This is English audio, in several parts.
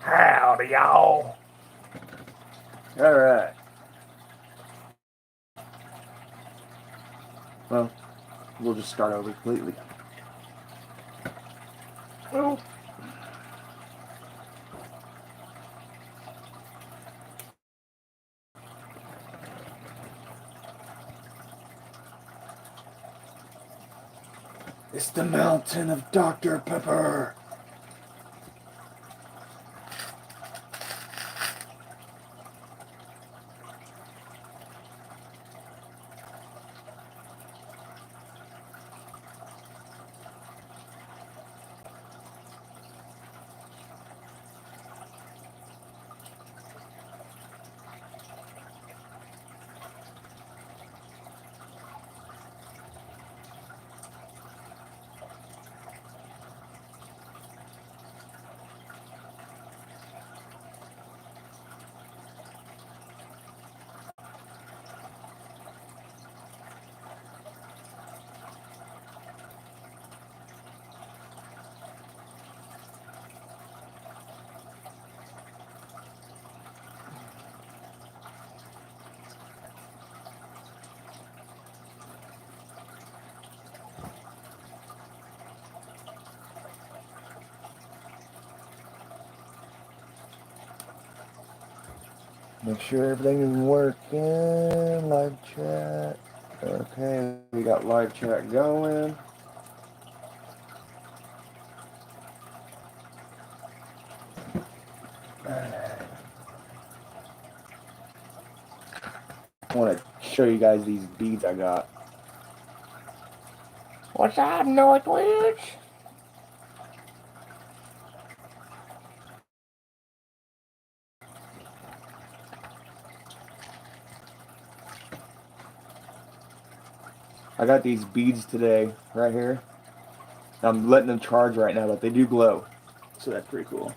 Howdy, y'all. Alright. Well, we'll just start over completely. Well, It's the mountain of Dr. Pepper. Make sure everything is working. Live chat. Okay, we got live chat going. I want to show you guys these beads I got. what's up, Northwoods? I got these beads today, right here. I'm letting them charge right now, but they do glow. So that's pretty cool.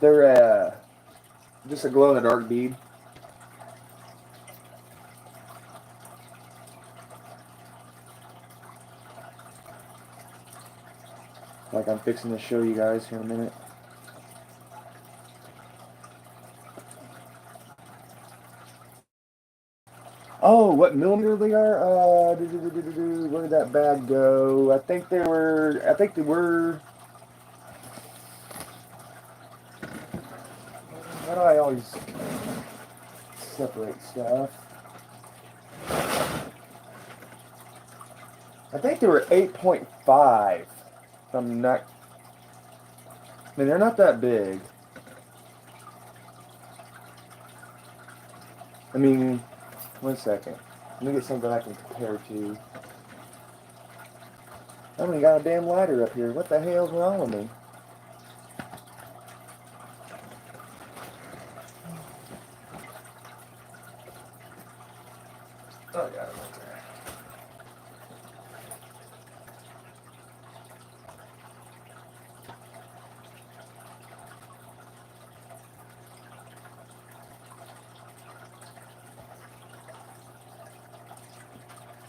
They're just a glow-in-the-dark bead. Like I'm fixing to show you guys here in a minute. Oh, what millimeter they are? Where did that bag go? I think they were. How do I always separate stuff? I think they were 8.5. I'm not. I mean, they're not that big. I mean, 1 second. Let me get something I can compare to. I haven't got a damn lighter up here. What the hell's wrong with me? Oh, I got it right there.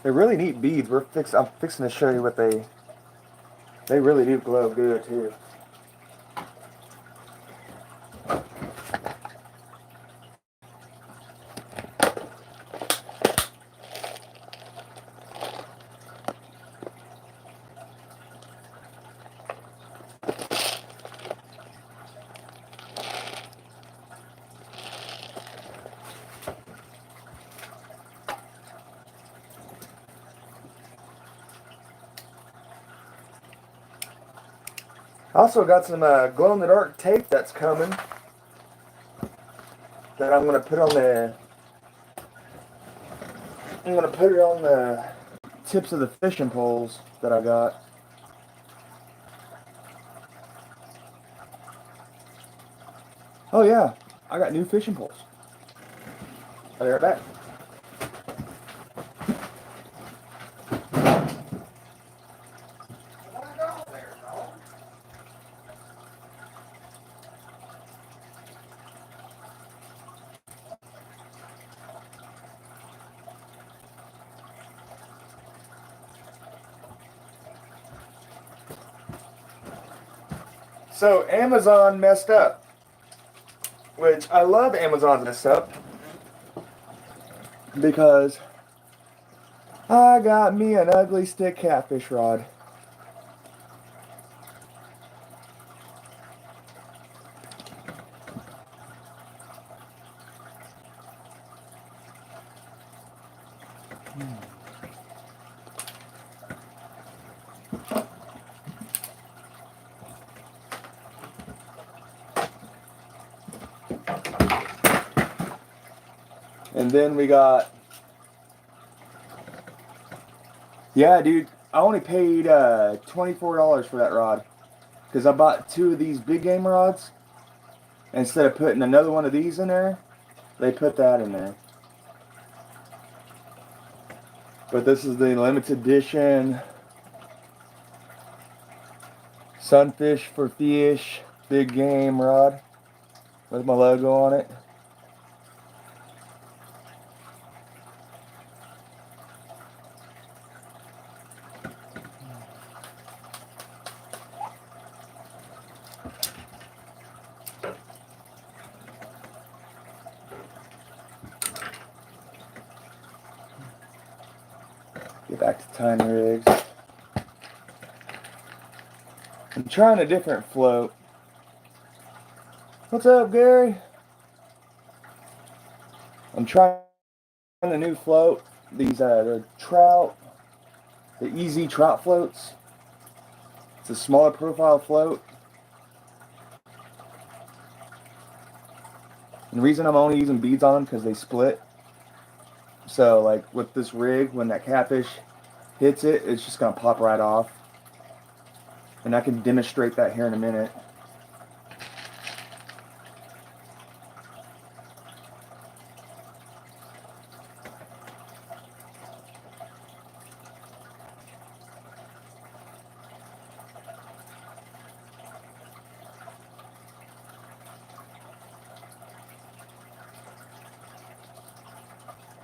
They're really neat beads. I'm fixing to show you what they really do glow good too. I also got some glow-in-the-dark tape that's coming that I'm gonna put on the. I'm gonna put it on the tips of the fishing poles that I got. Oh yeah, I got new fishing poles. I'll be right back. So Amazon messed up, which I love Amazon messed up because I got me an ugly stick catfish rod. And then we got, yeah, dude, I only paid $24 for that rod because I bought 2 of these big game rods. Instead of putting another one of these in there, they put that in there. But this is the limited edition Sunfish for Fish big game rod with my logo on it. Get back to tiny rigs. I'm trying a different float. What's up, Gary? I'm trying a new float. These they're trout, the easy trout floats. It's a smaller profile float. And the reason I'm only using beads on them because they split. So like with this rig, when that catfish hits it, it's just gonna pop right off. And I can demonstrate that here in a minute.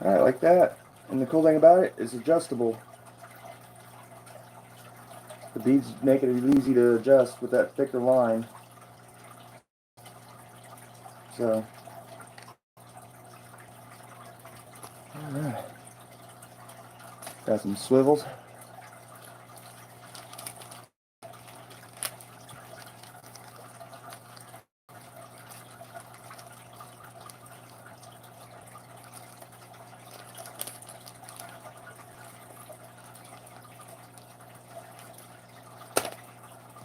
Alright, like that. And the cool thing about it is adjustable. The beads make it easy to adjust with that thicker line. So, alright. Got some swivels.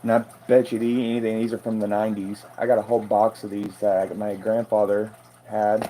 And I bet you'd eat anything. These are from the 90s. I got a whole box of these that my grandfather had.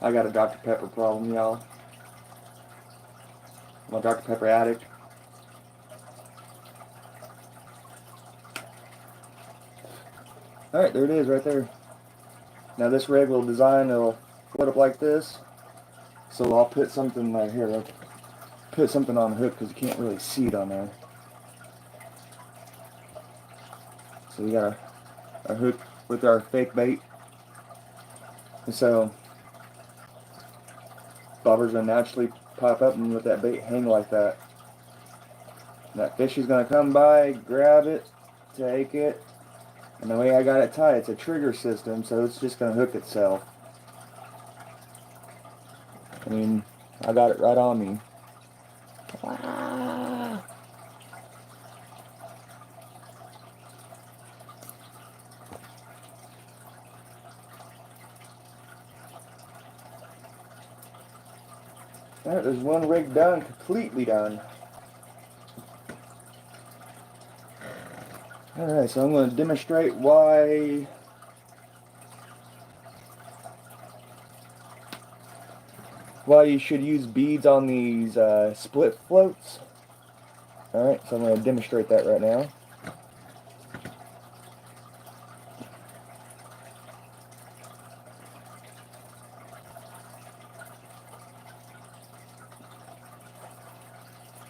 I got a Dr. Pepper problem, y'all. I'm a Dr. Pepper addict. Alright, there it is right there. Now this rig will design, it'll float up like this. So I'll put something right here. I'll put something on the hook because you can't really see it on there. So we got a hook with our fake bait. And so bobbers will naturally pop up and let that bait hang like that. And that fish is going to come by, grab it, take it. And the way I got it tied, it's a trigger system, so it's just going to hook itself. I mean, I got it right on me. Wow. Alright, there's one rig done, completely done. Alright, so I'm going to demonstrate why Well, you should use beads on these split floats. Alright, so I'm going to demonstrate that right now.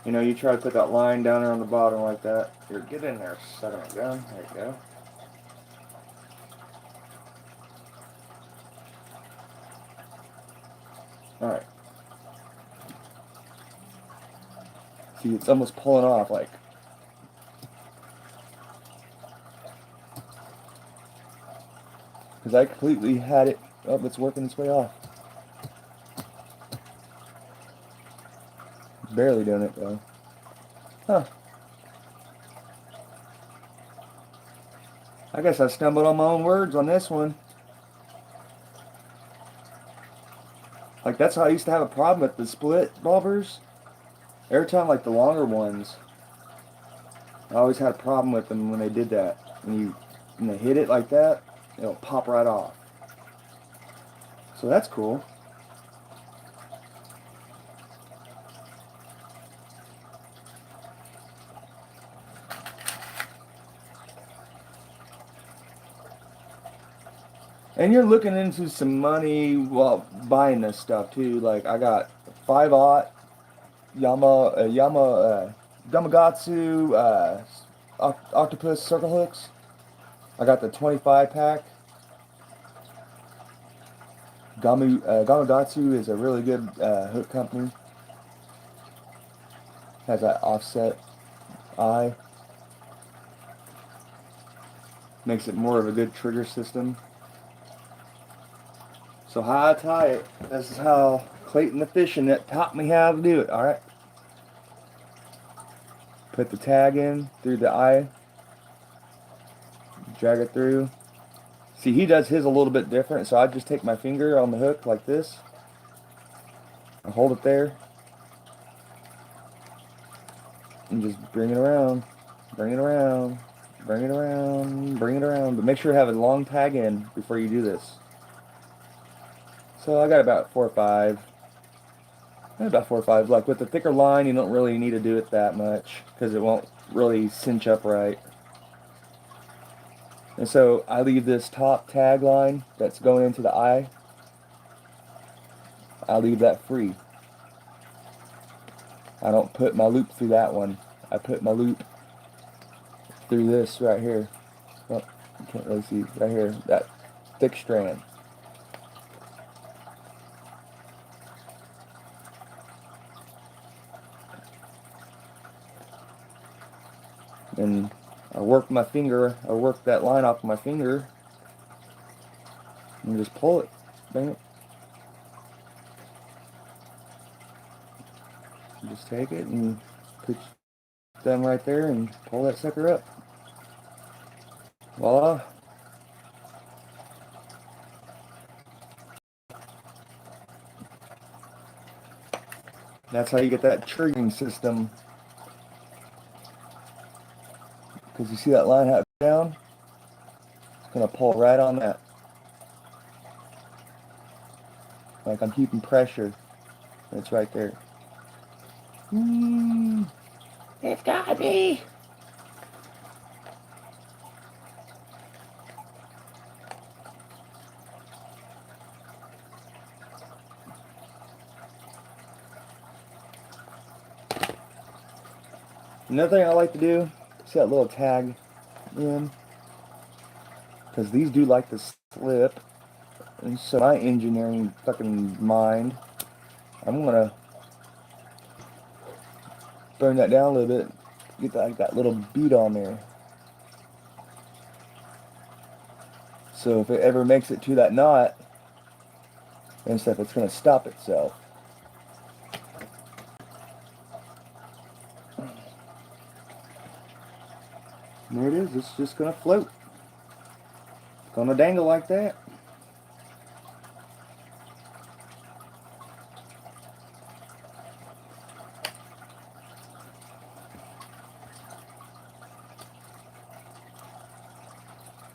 You know, you try to put that line down there on the bottom like that. Here, get in there, son of a gun. There you go. Alright. See, it's almost pulling off, like. Because I completely had it. Oh, it's working its way off. Barely doing it, though. Huh. I guess I stumbled on my own words on this one. Like, that's how I used to have a problem with the split bobbers. Every time, like, the longer ones, I always had a problem with them when they did that. When they hit it like that, it'll pop right off. So that's cool. And you're looking into some money while buying this stuff too. Like I got 5/0 Gamakatsu octopus circle hooks. I got the 25 pack. Gamakatsu is a really good hook company. Has that offset eye. Makes it more of a good trigger system. So how I tie it, this is how Clayton the fishing net taught me how to do it, alright? Put the tag in through the eye. Drag it through. See, he does his a little bit different, so I just take my finger on the hook like this. I hold it there. And just bring it around. Bring it around. Bring it around. Bring it around. But make sure you have a long tag in before you do this. So I got about 4 or 5. About 4 or 5. Like with the thicker line, you don't really need to do it that much because it won't really cinch up right. And so I leave this top tag line that's going into the eye. I leave that free. I don't put my loop through that one. I put my loop through this right here. Oh, you can't really see right here. That thick strand. And I work my finger, I work that line off my finger and just pull it. Bang it. Just take it and put them right there and pull that sucker up. Voila. That's how you get that triggering system. Because you see that line how it's down? It's going to pull right on that. Like I'm keeping pressure. It's right there. It's got me. Another thing I like to do, see that little tag in? Because these do like to slip. And so my engineering fucking mind, I'm going to burn that down a little bit. Get that little bead on there. So if it ever makes it to that knot and stuff, it's going to stop itself. And there it is. It's just going to float. It's going to dangle like that.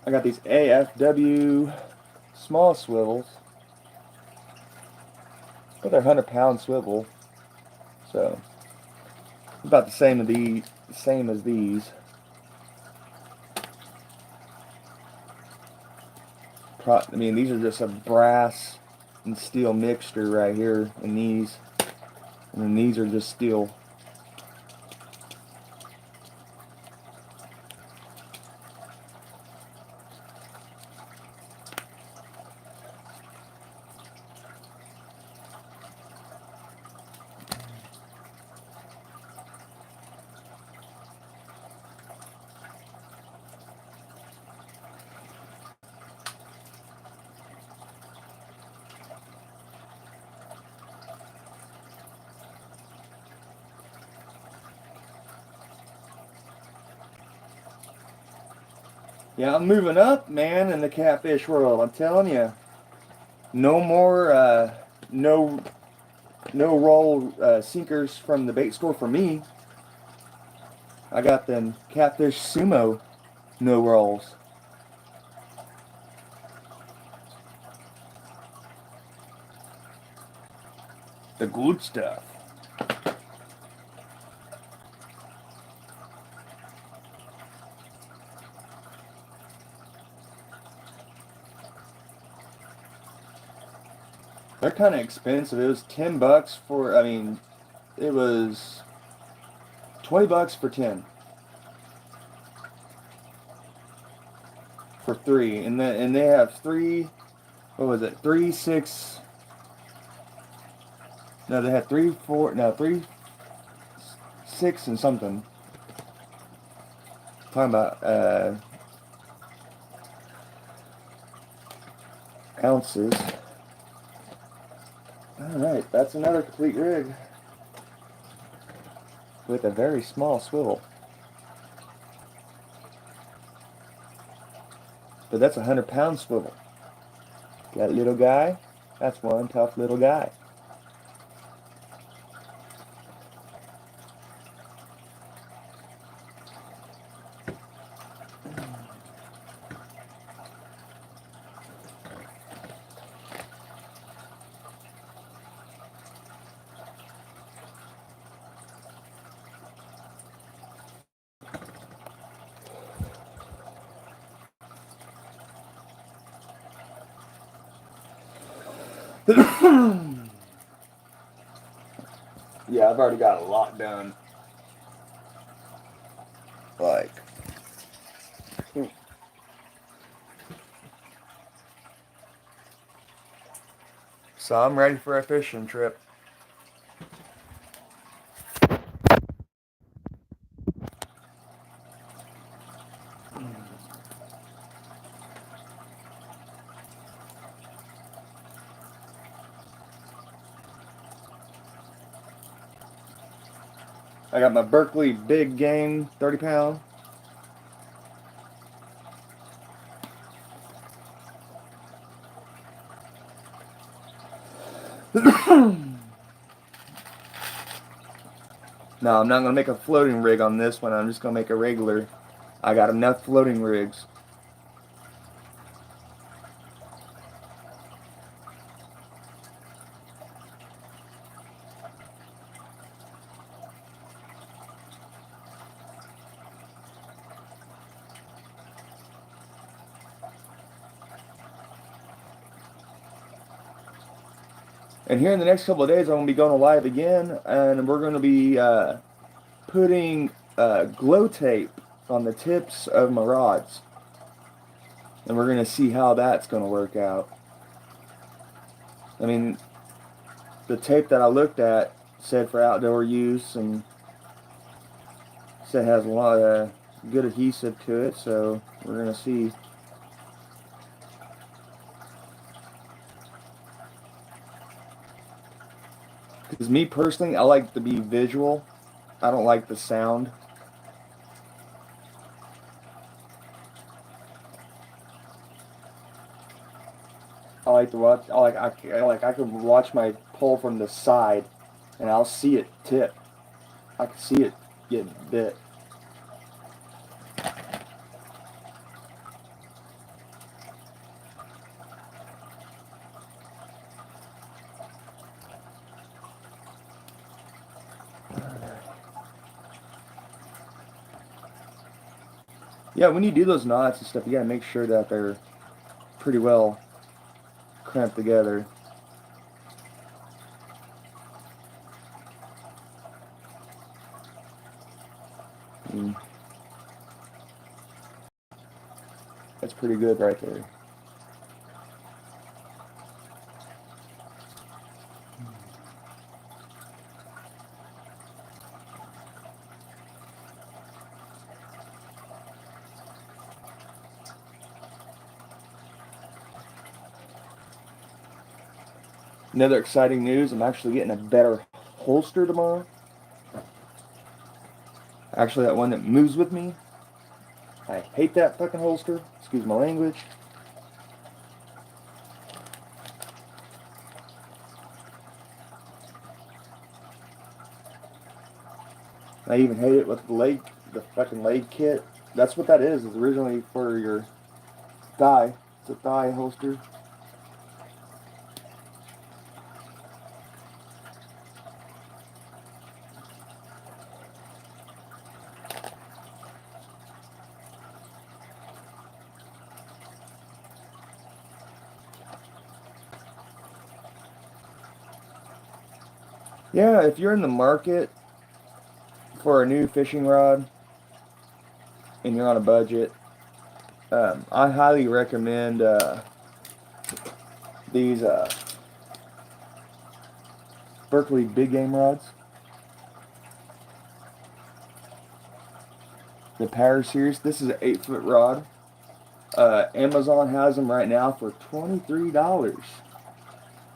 I got these AFW small swivels. but they're 100-pound swivel, so about the same as these. I mean, these are just a brass and steel mixture right here, and then these are just steel. Yeah, I'm moving up, man, in the catfish world. I'm telling you, no more, no roll sinkers from the bait store for me. I got them Catfish Sumo no rolls. The good stuff. They're kind of expensive. It was $10 for, I mean, it was $20 for 10. For 3. And they have 3, what was it? 3, 6. No, they had 3, 4, no, 3, 6 and something. Talking about ounces. Alright, that's another complete rig with a very small swivel. But that's a 100-pound swivel. That little guy, that's one tough little guy. Yeah, I've already got a lot done. Like, so I'm ready for a fishing trip. I got my Berkeley big game 30-pound. No, I'm not going to make a floating rig on this one. I'm just going to make a regular. I got enough floating rigs. And here in the next couple of days, I'm going to be going live again, and we're going to be putting glow tape on the tips of my rods. And we're going to see how that's going to work out. I mean, the tape that I looked at said for outdoor use, and said it has a lot of good adhesive to it, so we're going to see. Because me personally, I like to be visual. I don't like the sound. I like to watch. I can watch my pole from the side, and I'll see it tip. I can see it get bit. Yeah, when you do those knots and stuff, you gotta make sure that they're pretty well clamped together. Mm, that's pretty good right there. Another exciting news, I'm actually getting a better holster tomorrow. Actually, that one that moves with me. I hate that fucking holster. Excuse my language. I even hate it with the fucking leg kit. That's what that is. It's originally for your thigh. It's a thigh holster. Yeah, if you're in the market for a new fishing rod and you're on a budget, I highly recommend these Berkeley big game rods. The Power Series. This is an 8-foot rod. Amazon has them right now for $23.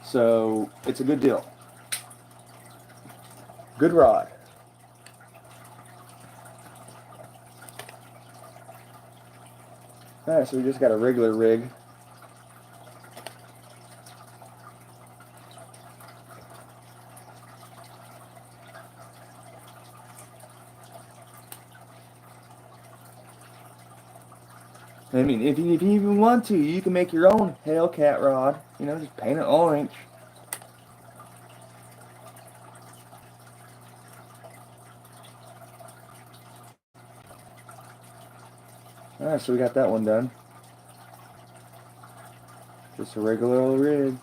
So it's a good deal. Good rod. Alright, so we just got a regular rig. I mean, if you even want to, you can make your own Hellcat rod. You know, just paint it orange. Alright, so we got that one done. Just a regular old rig.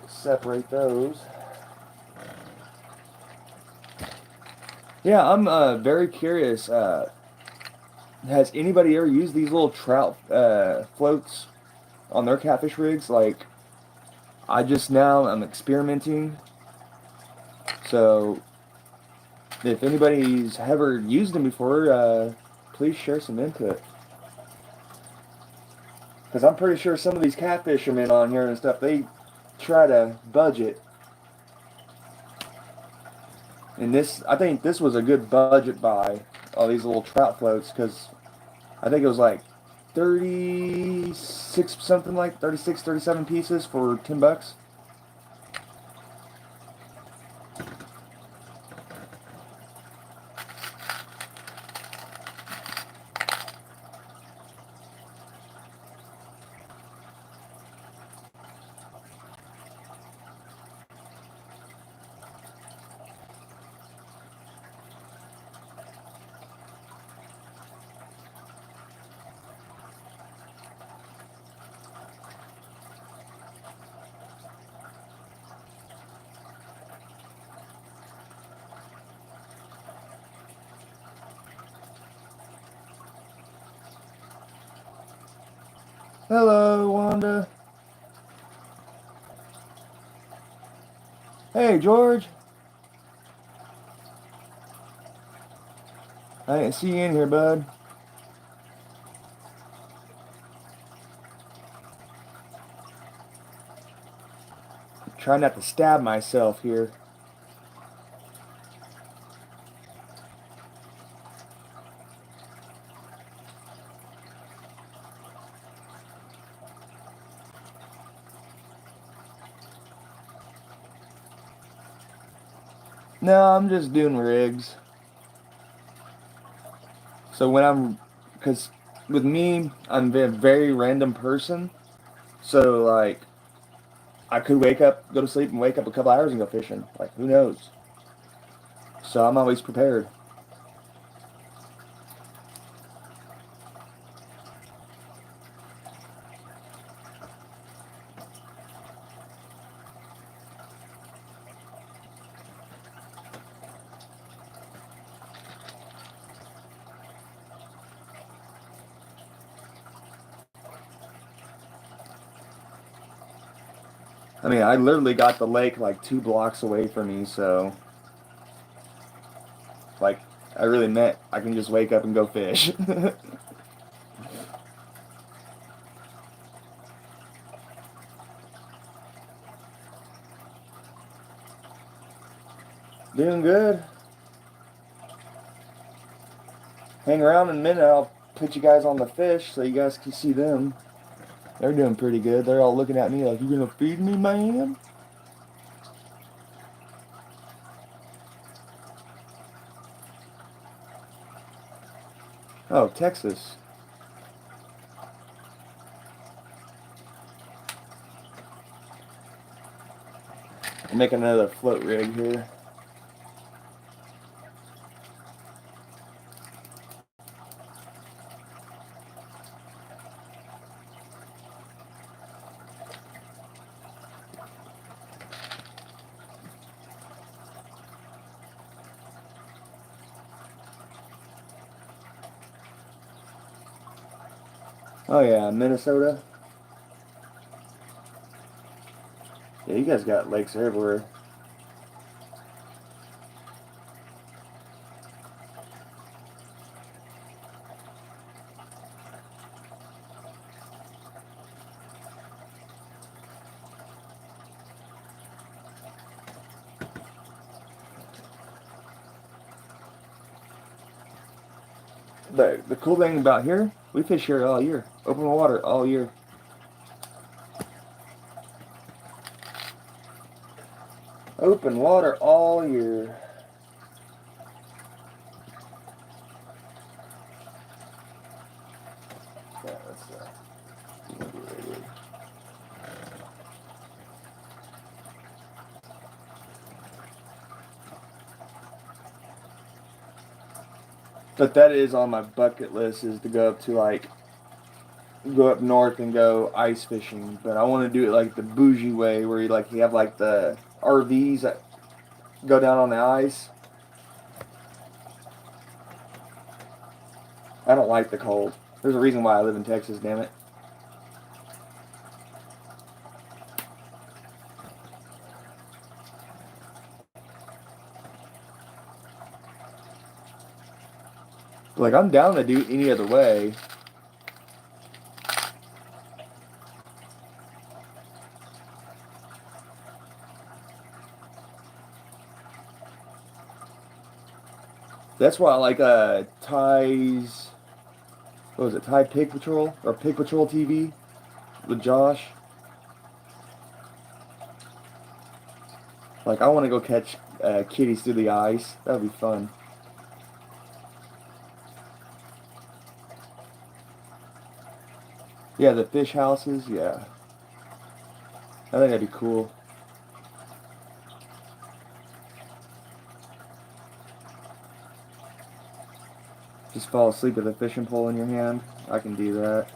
Separate those. Yeah, I'm very curious. Has anybody ever used these little trout floats on their catfish rigs? Like, I'm experimenting. So, if anybody's ever used them before, please share some input. Because I'm pretty sure some of these catfishermen on here and stuff, they try to budget. And I think this was a good budget buy, all these little trout floats, because I think it was like 36, something like 36, 37 pieces for $10. Hello, Wanda. Hey, George. I didn't see you in here, bud. Try not to stab myself here. No, I'm just doing rigs. So because with me, I'm a very random person. So like, I could wake up, go to sleep, and wake up a couple hours and go fishing. Like, who knows? So I'm always prepared. I mean, I literally got the lake like 2 blocks away from me, so like I really meant I can just wake up and go fish. Doing good. Hang around in a minute. I'll put you guys on the fish so you guys can see them. They're doing pretty good. They're all looking at me like, you gonna feed me, man? Oh, Texas. I'm making another float rig here. Oh yeah, Minnesota. Yeah, you guys got lakes everywhere. The cool thing about here, we fish here all year. Open water all year. Open water all year. Yeah, but that is on my bucket list, is to go up to like go up north and go ice fishing. But I want to do it like the bougie way, where you have like the RVs that go down on the ice. I don't like the cold. There's a reason why I live in Texas, damn it. Like, I'm down to do any other way. That's why I like Ty's, what was it, Ty Pig Patrol or Pig Patrol TV with Josh. Like, I want to go catch kitties through the ice. That would be fun. Yeah, the fish houses. Yeah, I think that'd be cool. Just fall asleep with a fishing pole in your hand. I can do that.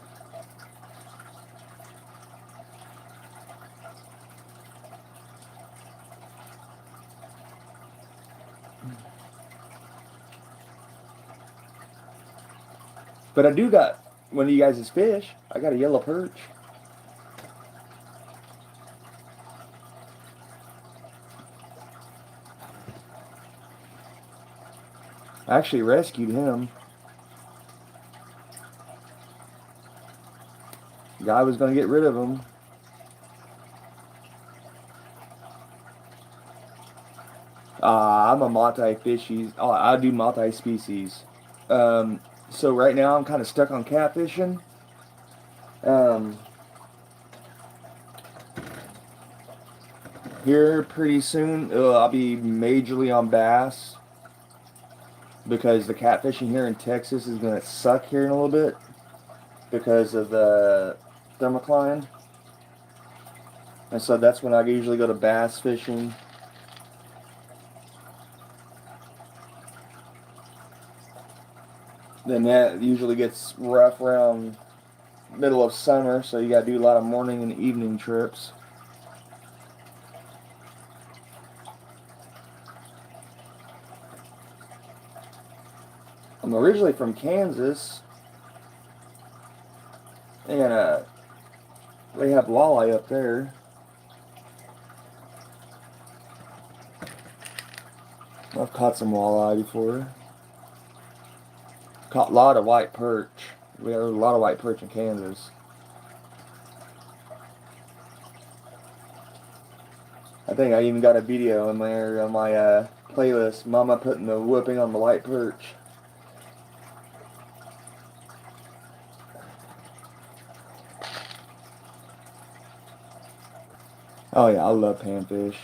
But I do got one of you guys' fish. I got a yellow perch. I actually rescued him. The guy was going to get rid of him. I'm a multi-fishies. Oh, I do multi-species. So right now I'm kind of stuck on catfishing. Um, Here pretty soon, I'll be majorly on bass because the catfishing here in Texas is going to suck here in a little bit because of the thermocline. And so that's when I usually go to bass fishing. Then that usually gets rough around middle of summer, so you gotta do a lot of morning and evening trips. I'm originally from Kansas, and they have walleye up there. I've caught some walleye before. Caught a lot of white perch. We have a lot of white perch in Kansas. I think I even got a video in there on my playlist. Mama putting the whooping on the white perch. Oh yeah, I love panfish.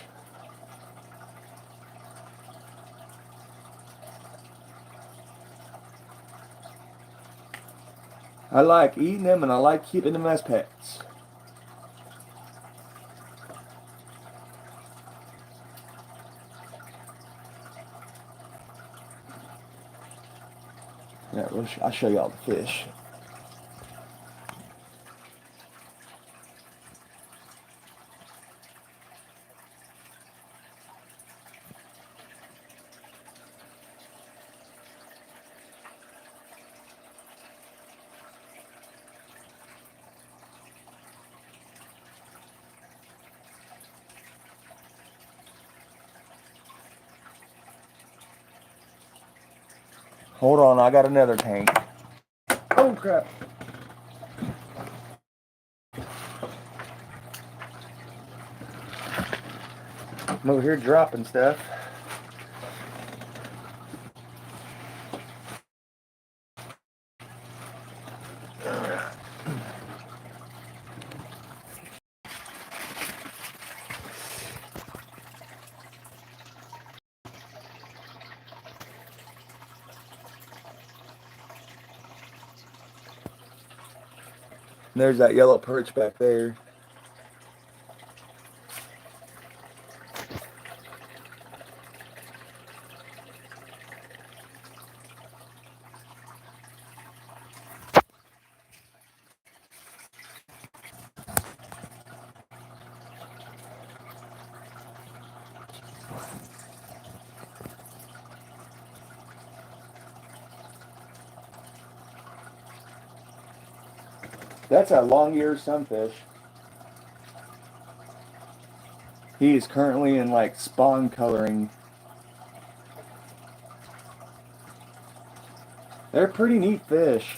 I like eating them and I like keeping them as pets. Yeah, I'll show y'all the fish. Hold on, I got another tank. Oh crap. I'm over here dropping stuff. There's that yellow perch back there. That's a long-eared sunfish. He is currently in like spawn coloring. They're pretty neat fish.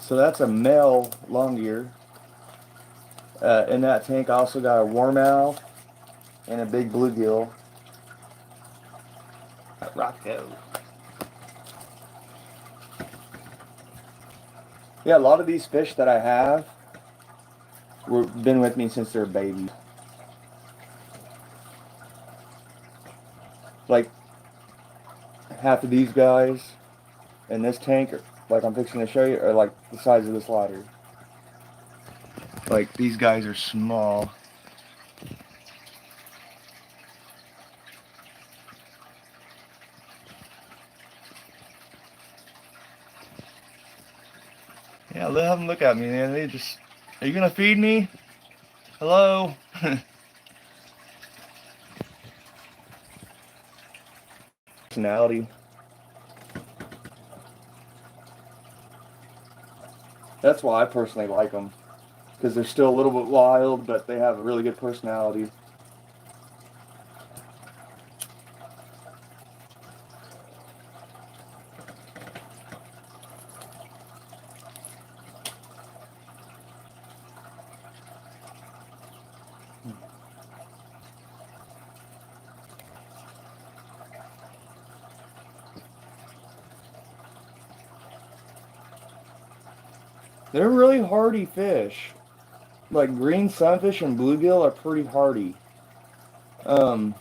So that's a male long-ear. In that tank I also got a warmouth and a big bluegill. Rocko. Yeah, a lot of these fish that I have been with me since they're babies. Like half of these guys in this tank, like I'm fixing to show you, are like the size of this ladder. Like these guys are small. Yeah, let them look at me, man. They just, are you gonna feed me? Hello? Personality. That's why I personally like them. Because they're still a little bit wild, but they have a really good personality. They're really hardy fish. Like green sunfish and bluegill are pretty hardy. Um,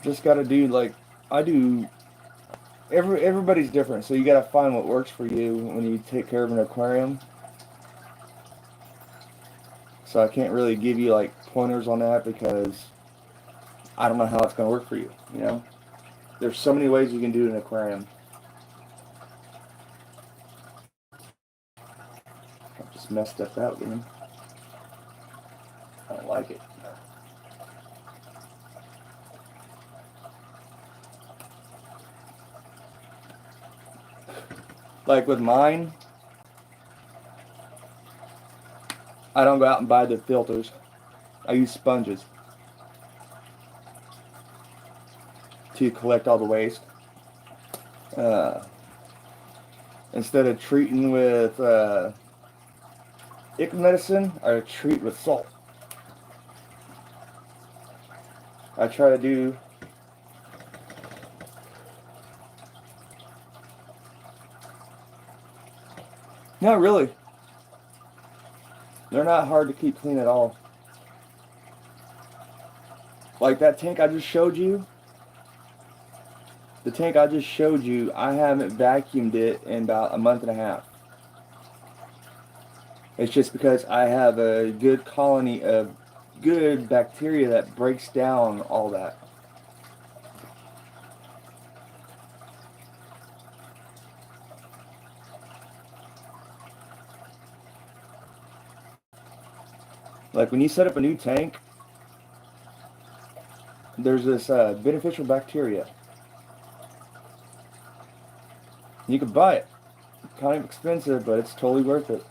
just gotta do like, I do everybody's different, so you gotta find what works for you when you take care of an aquarium. So I can't really give you like pointers on that because I don't know how it's gonna work for you. You know, there's so many ways you can do an aquarium. I just messed stuff out, man. I don't like it. Like with mine, I don't go out and buy the filters. I use sponges to collect all the waste. Uh, Instead of treating with ick medicine, I treat with salt. I try to do. Not really. They're not hard to keep clean at all. Like that tank I just showed you, the tank I just showed you, I haven't vacuumed it in about a month and a half. It's just because I have a good colony of good bacteria that breaks down all that. Like when you set up a new tank, there's this beneficial bacteria. You can buy it. Kind of expensive, but it's totally worth it.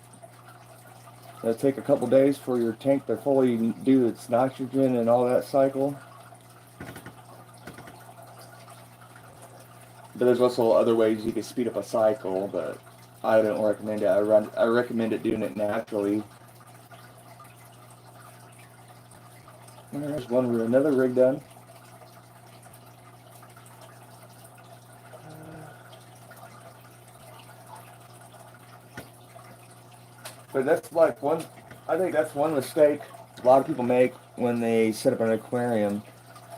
It'll take a couple days for your tank to fully do its nitrogen and all that cycle. But there's also other ways you can speed up a cycle, but I don't recommend it. I recommend it doing it naturally. And there's another rig done. But that's like one. I think that's one mistake a lot of people make when they set up an aquarium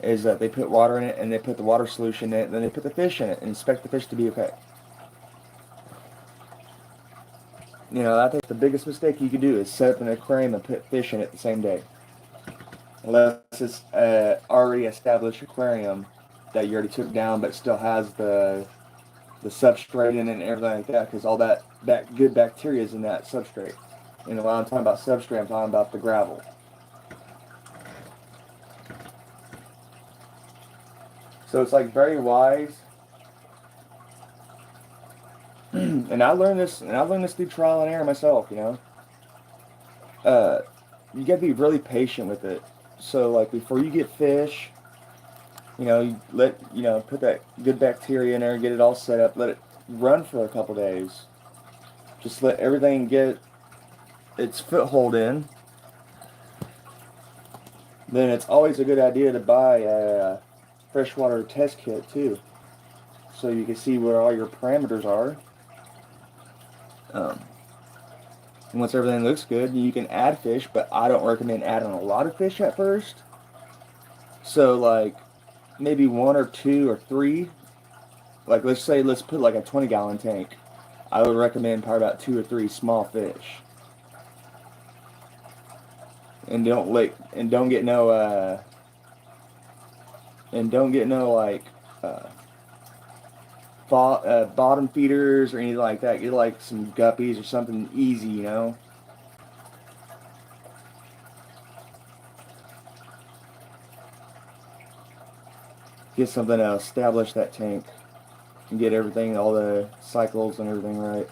is that they put water in it and they put the water solution in it, and then they put the fish in it and expect the fish to be okay. You know, I think the biggest mistake you could do is set up an aquarium and put fish in it the same day. Unless it's already established aquarium that you already took down but still has the substrate in it and everything like that, because all that good bacteria is in that substrate. And when I'm talking about substrate, I'm talking about the gravel. So it's like very wise. And I learned this through trial and error myself, you know. You gotta be really patient with it. So like before you get fish, you know, put that good bacteria in there, get it all set up, let it run for a couple days. Just let everything get its foothold in. Then it's always a good idea to buy a freshwater test kit too, so you can see what all your parameters are. And once everything looks good, you can add fish, but I don't recommend adding a lot of fish at first. So like maybe one or two or three. Like let's put like a 20-gallon tank. I would recommend probably about 2 or 3 small fish. And don't get no like bottom feeders or anything like that. Get like some guppies or something easy, you know. Get something to establish that tank and get everything, all the cycles and everything right.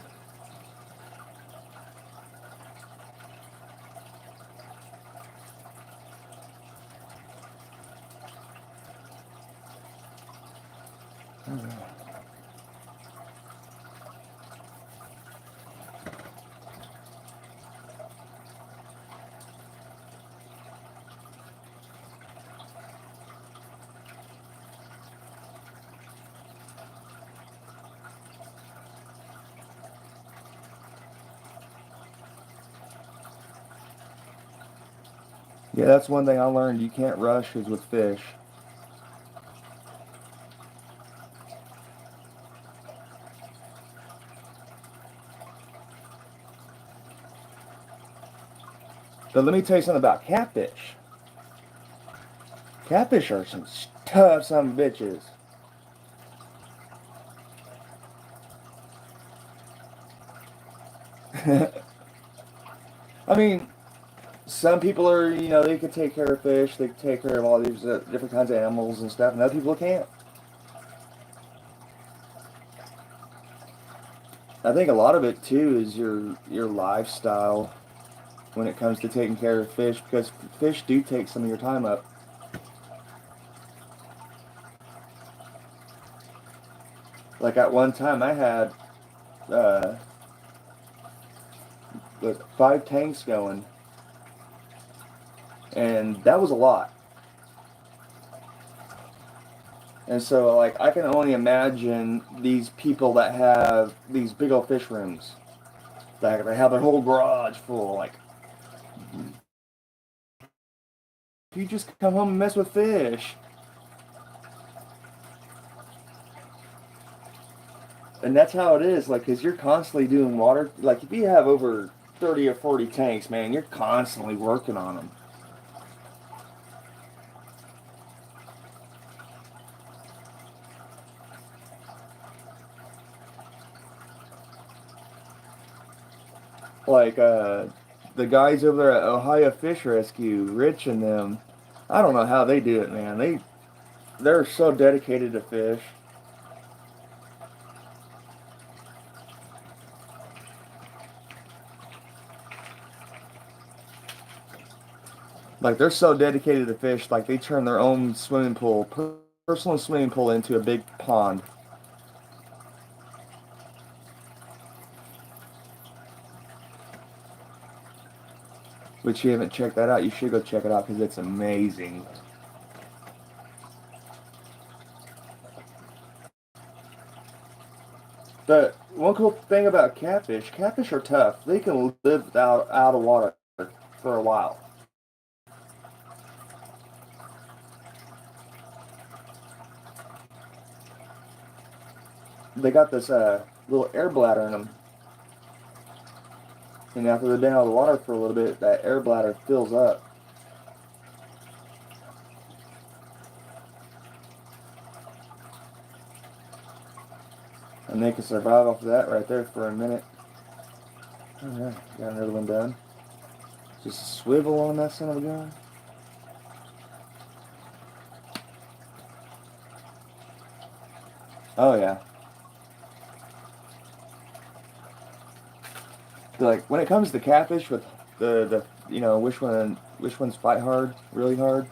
Yeah, that's one thing I learned. You can't rush is with fish. But let me tell you something about catfish. Catfish are some tough some bitches. I mean, some people are, they can take care of fish, they can take care of all these different kinds of animals and stuff, and other people can't. I think a lot of it too is your lifestyle when it comes to taking care of fish, because fish do take some of your time up. Like at one time, I had uh, 5 tanks going, and that was a lot. And so, like, I can only imagine these people that have these big old fish rooms. Like, they have their whole garage full. Like, you just come home and mess with fish. And that's how it is. Like, because you're constantly doing water. Like, if you have over 30 or 40 tanks, man, you're constantly working on them. Like, the guys over there at Ohio Fish Rescue, Rich and them, I don't know how they do it, man. They're so dedicated to fish. Like, they're so dedicated to fish, like they turn their own swimming pool, personal swimming pool, into a big pond. Which you haven't checked that out, you should go check it out because it's amazing. The one cool thing about catfish are tough. They can live out of water for a while. They got this little air bladder in them, and after they've been out of the water for a little bit, that air bladder fills up. And they can survive off of that right there for a minute. Alright, got another one done. Just a swivel on that son of a gun. Oh yeah. Like when it comes to catfish with the which ones fight hard, really hard,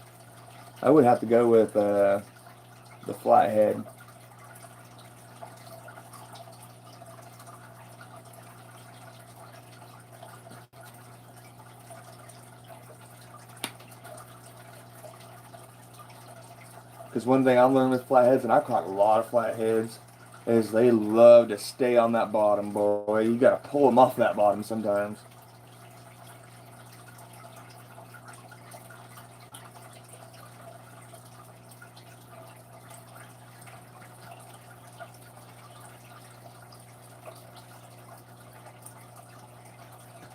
I would have to go with the flathead. Because one thing I learned with flatheads, and I've caught a lot of flatheads, is they love to stay on that bottom, boy. You gotta pull them off that bottom sometimes.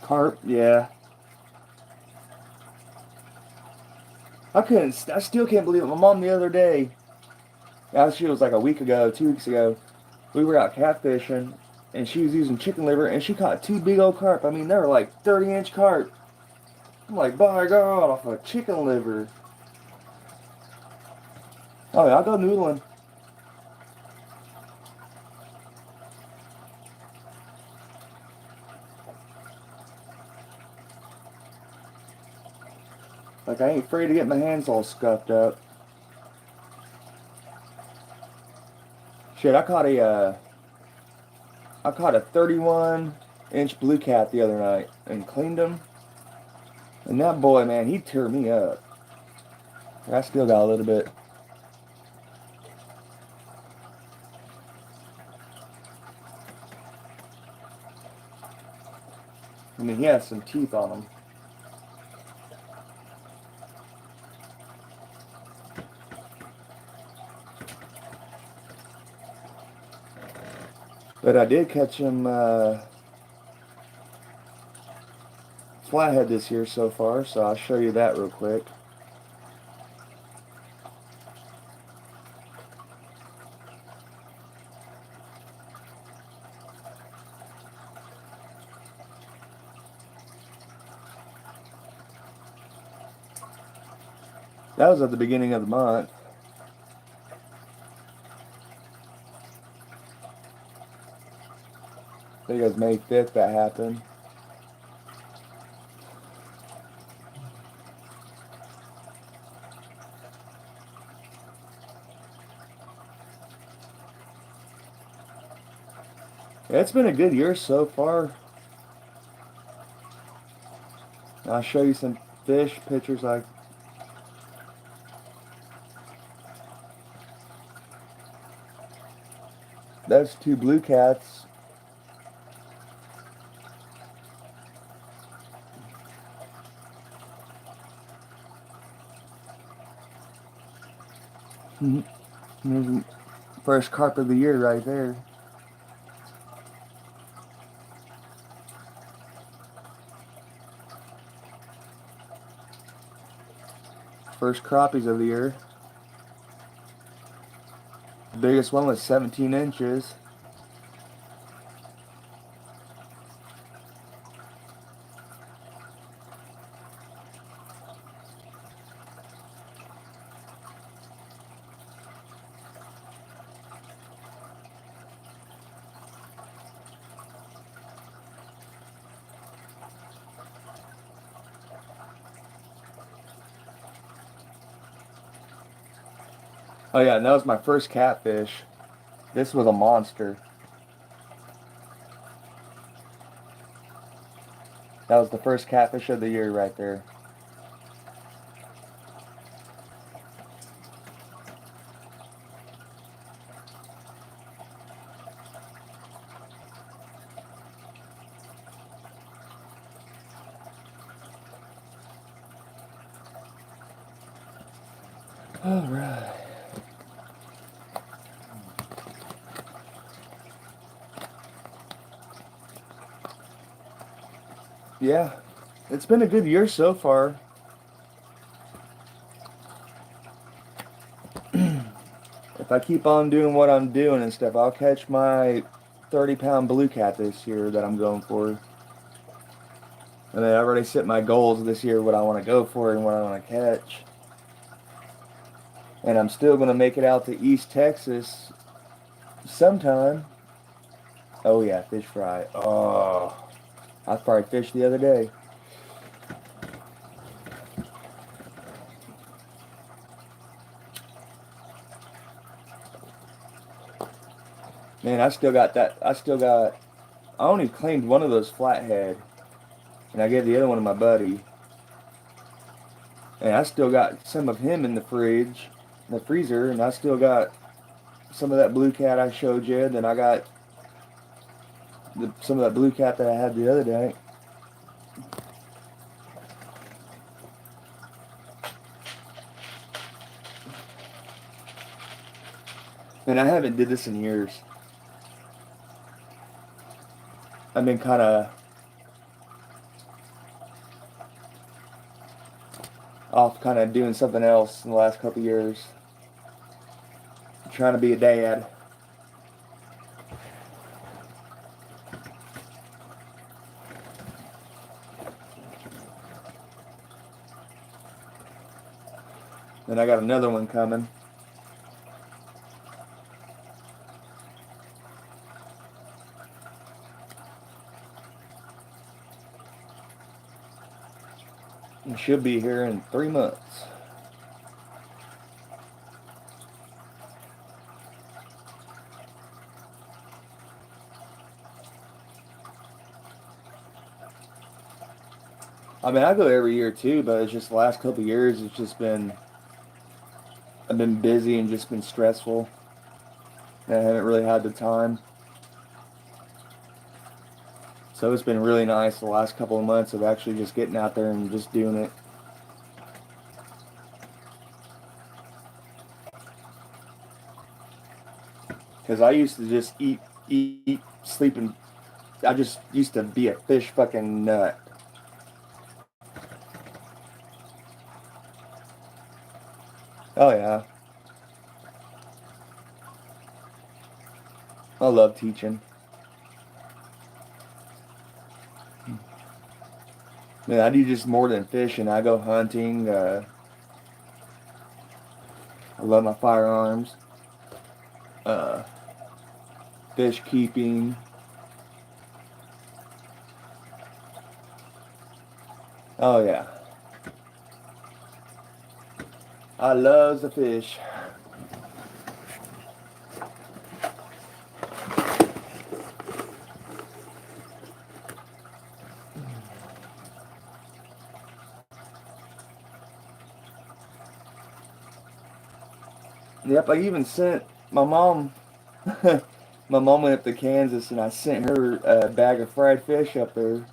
Carp, yeah. I still can't believe it. My mom the other day, actually it was like a week ago, 2 weeks ago, we were out catfishing, and she was using chicken liver, and she caught 2 big old carp. I mean, they were like 30-inch carp. I'm like, by God, off a chicken liver. Oh yeah, I'll go noodling. Like, I ain't afraid to get my hands all scuffed up. Shit, I caught a 31-inch blue cat the other night and cleaned him. And that boy, man, he tore me up. I still got a little bit. I mean, he has some teeth on him. But I did catch him flathead this year so far, so I'll show you that real quick. That was at the beginning of the month. I think it was May 5th that happened. Yeah, it's been a good year so far. I'll show you some fish pictures. Like that's 2 blue cats. There's the first carp of the year right there. First crappies of the year. The biggest one was 17 inches. Oh yeah, and that was my first catfish. This was a monster. That was the first catfish of the year right there. All right. Yeah, it's been a good year so far. If I keep on doing what I'm doing and stuff, I'll catch my 30-pound blue cat this year that I'm going for. And then I've already set my goals this year, what I want to go for and what I want to catch. And I'm still going to make it out to East Texas sometime. Oh yeah, fish fry. Oh, I fried fish the other day. Man, I still got that. I only claimed one of those flathead. And I gave the other one to my buddy. And I still got some of him in the fridge, in the freezer. And I still got some of that blue cat I showed you. Then I got some of that blue cat that I had the other day. And I haven't did this in years. I've been kind of off, kind of doing something else in the last couple years. Trying to be a dad. Then I got another one coming. It should be here in 3 months. I mean, I go every year too, but it's just the last couple of years, it's just been, I've been busy and just been stressful. And I haven't really had the time. So it's been really nice the last couple of months of actually just getting out there and just doing it. Because I used to just eat, sleep, and I just used to be a fish fucking nut. Oh yeah. I love teaching. Man, I do just more than fishing. I go hunting. I love my firearms. Uh, Fish keeping. Oh yeah. I love the fish. Yep, I even sent my mom. My mom went up to Kansas, and I sent her a bag of fried fish up there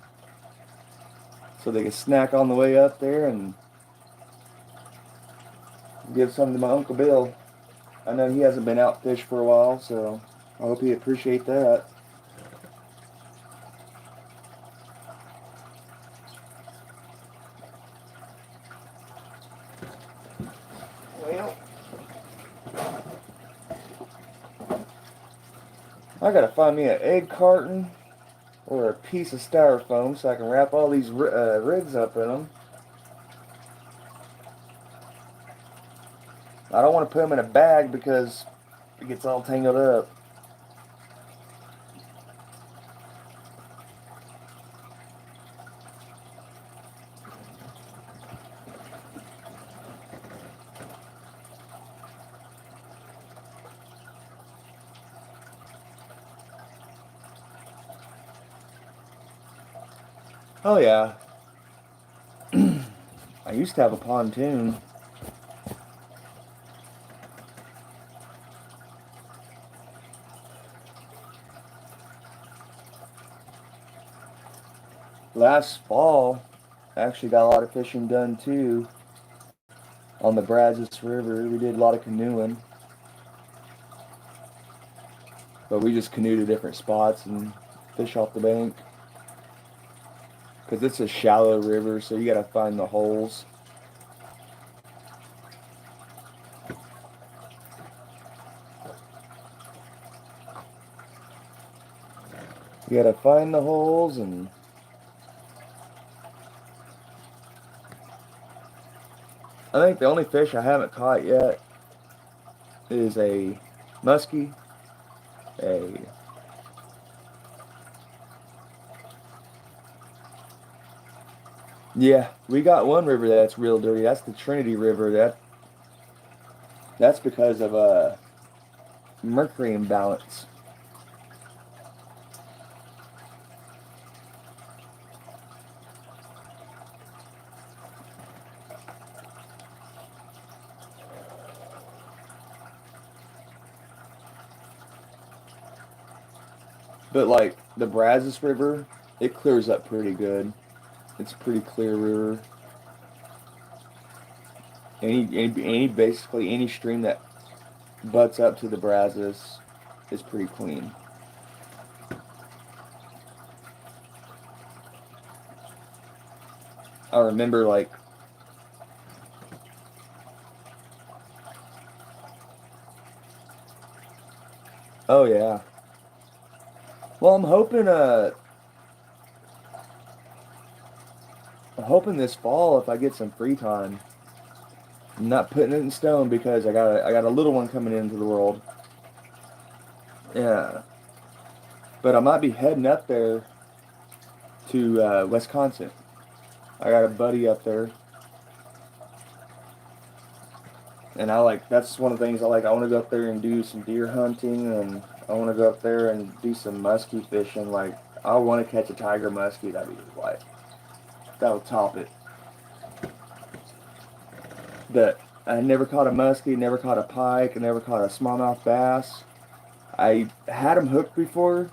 so they could snack on the way up there and give some to my Uncle Bill. I know he hasn't been out fish for a while, so I hope he appreciate that. Well, I gotta find me an egg carton or a piece of styrofoam so I can wrap all these rigs up in them. I don't want to put them in a bag because it gets all tangled up. Oh yeah, I used to have a pontoon. Last fall, I actually got a lot of fishing done too on the Brazos River. We did a lot of canoeing, but we just canoed to different spots and fish off the bank. Because it's a shallow river, so you gotta find the holes. You gotta find the holes, and I think the only fish I haven't caught yet is a muskie, a yeah. We got one river that's real dirty. That's the Trinity River. That's because of a mercury imbalance. But like the Brazos River, it clears up pretty good. It's a pretty clear river. Basically any stream that butts up to the Brazos is pretty clean. I remember like oh yeah. Well, I'm hoping this fall if I get some free time. I'm not putting it in stone because I got a little one coming into the world. Yeah. But I might be heading up there to Wisconsin. I got a buddy up there, and that's one of the things I like. I want to go up there and do some deer hunting, and I want to go up there and do some muskie fishing. Like I want to catch a tiger muskie. That'll top it. But I never caught a muskie, never caught a pike, I never caught a smallmouth bass. I had them hooked before,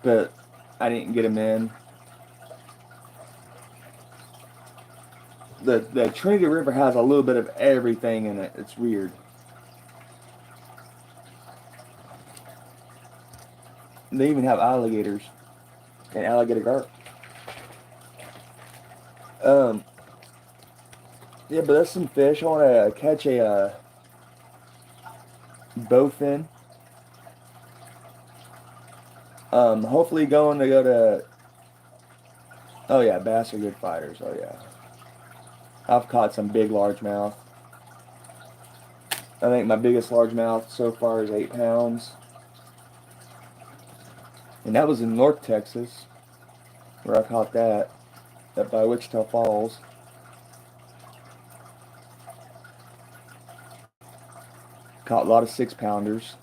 but I didn't get them in. The Trinity River has a little bit of everything in it. It's weird. They even have alligators and alligator garp. Um, Yeah, but that's some fish. I want to catch a bowfin. Hopefully going to go to. Oh yeah, bass are good fighters. Oh yeah, I've caught some big largemouth. I think my biggest largemouth so far is 8 pounds, and that was in North Texas where I caught that, up by Wichita Falls. Caught a lot of 6 pounders.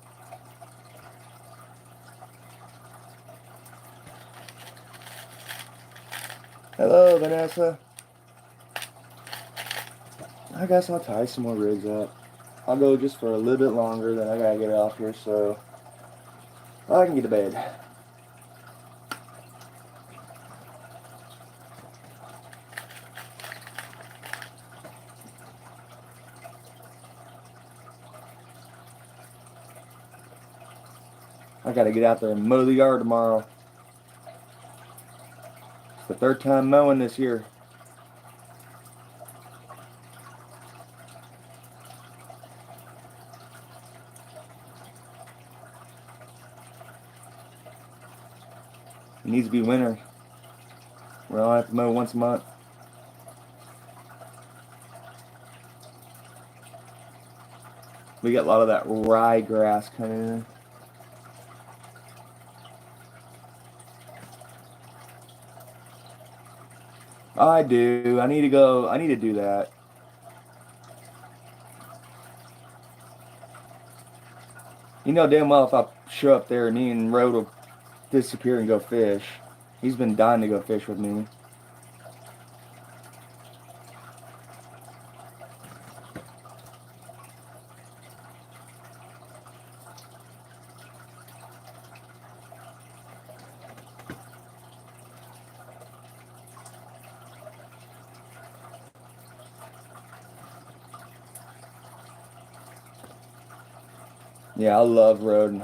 Hello, Vanessa. I guess I'll tie some more rigs up. I'll go just for a little bit longer, then I gotta get off here so I can get to bed. I gotta get out there and mow the yard tomorrow. It's the third time mowing this year. It needs to be winter. We only have to mow once a month. We get a lot of that ryegrass coming in. I do. I need to go. I need to do that. You know damn well if I show up there, me and Rode will disappear and go fish. He's been dying to go fish with me. Yeah, I love Rode and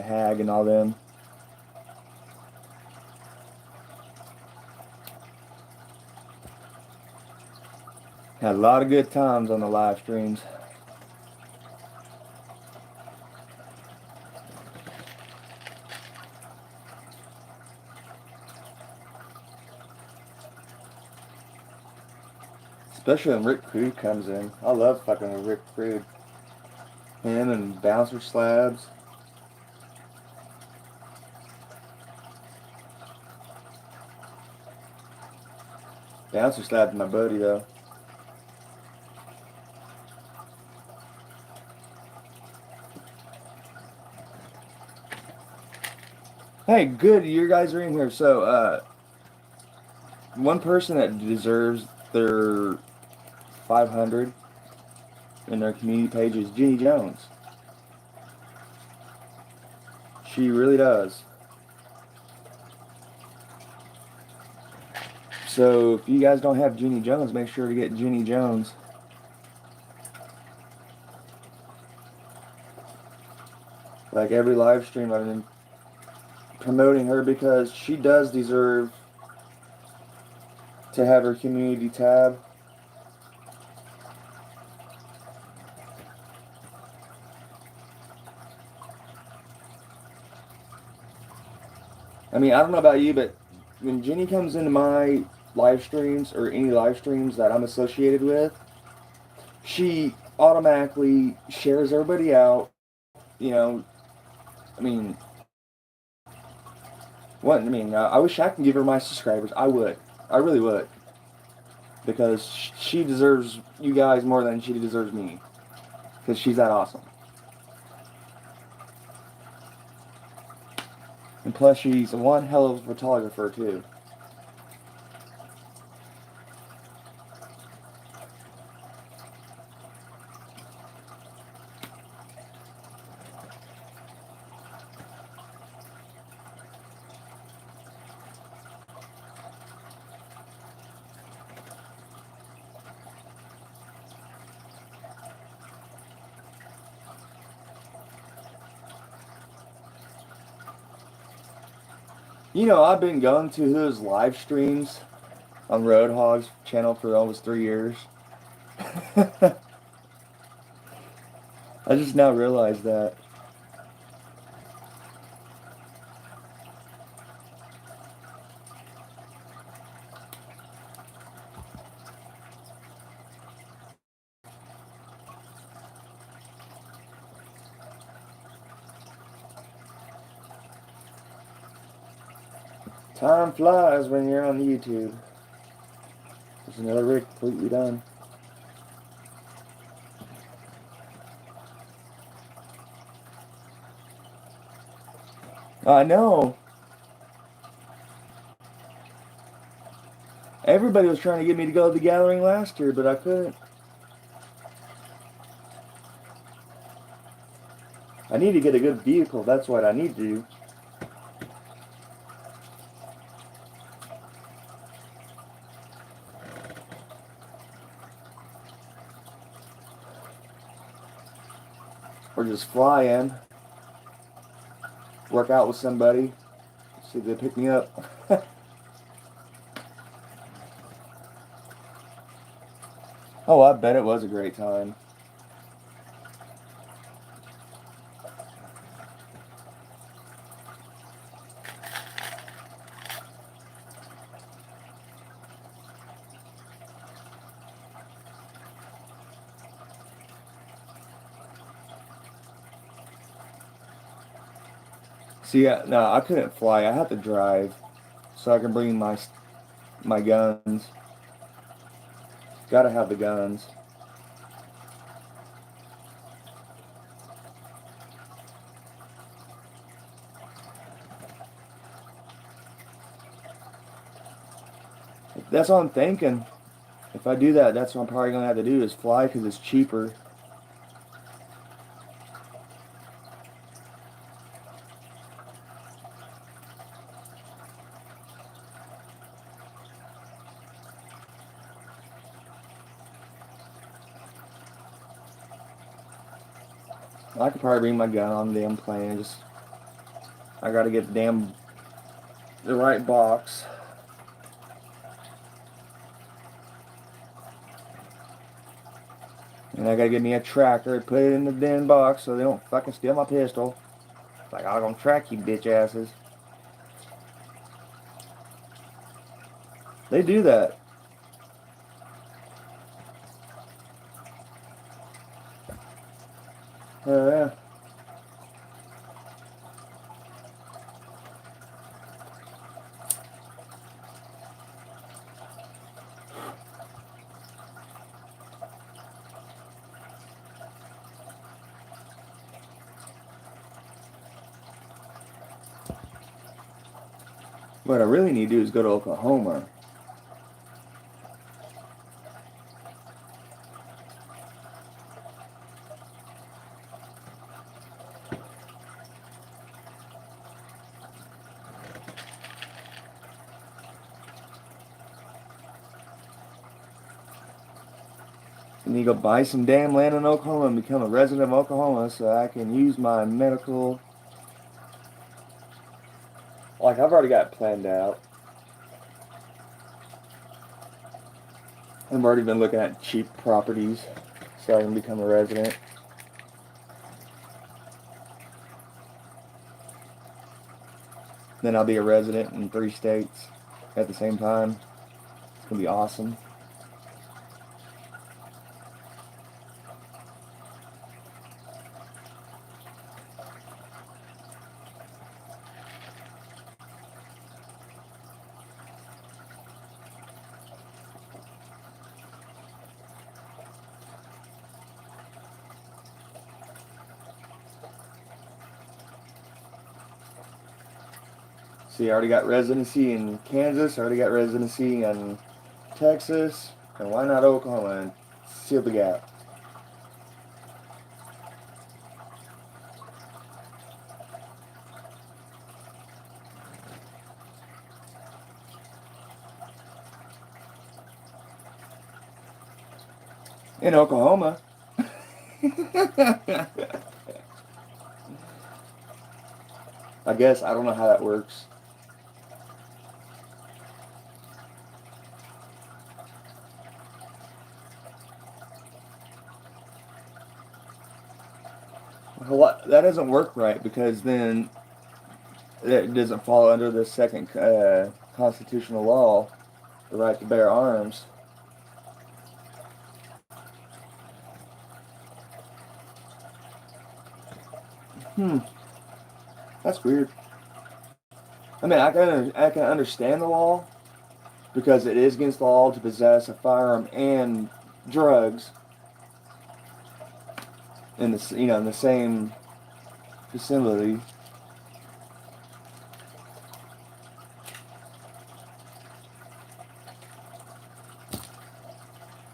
Hag and all them. Had a lot of good times on the live streams. Especially when Rick Crude comes in. I love fucking with Rick Crude. Him and Bouncer Slabs. Bouncer Slabs my buddy though. Hey, good, you guys are in here. So, one person that deserves their 500 in their community page is Jenny Jones. She really does. So if you guys don't have Jenny Jones, make sure to get Jenny Jones. Like every live stream I've been promoting her because she does deserve to have her community tab. I mean, I don't know about you, but when Jenny comes into my live streams or any live streams that I'm associated with, she automatically shares everybody out. You know, I mean, what? I mean, I wish I could give her my subscribers. I would. I really would. Because she deserves you guys more than she deserves me. Because she's that awesome. And plus, she's one hell of a photographer, too. You know, I've been going to his live streams on Roadhog's channel for almost 3 years. I just now realized that. Time flies when you're on YouTube. There's another rig completely done. I know. Everybody was trying to get me to go to the gathering last year, but I couldn't. I need to get a good vehicle. That's what I need to do. Or just fly in, work out with somebody, see if they pick me up. Oh, I bet it was a great time. See, no, I couldn't fly. I had to drive so I can bring my guns. Gotta have the guns. That's what I'm thinking. If I do that, that's what I'm probably gonna have to do is fly because it's cheaper. I could probably bring my gun on the damn plane. Just I gotta get the right box. And I gotta get me a tracker, put it in the damn box so they don't fucking steal my pistol. Like, I'm gonna track you bitch asses. They do that. Yeah. What I really need to do is go to Oklahoma. I need to go buy some damn land in Oklahoma and become a resident of Oklahoma so I can use my medical. Like, I've already got it planned out. I've already been looking at cheap properties so I can become a resident. Then I'll be a resident in 3 states at the same time. It's gonna be awesome. See, I already got residency in Kansas, I already got residency in Texas, and why not Oklahoma and seal the gap? In Oklahoma. I guess I don't know how that works. That doesn't work right because then it doesn't fall under the second constitutional law, the right to bear arms. That's weird. I mean, I can understand the law because it is against the law to possess a firearm and drugs in the in the same facility.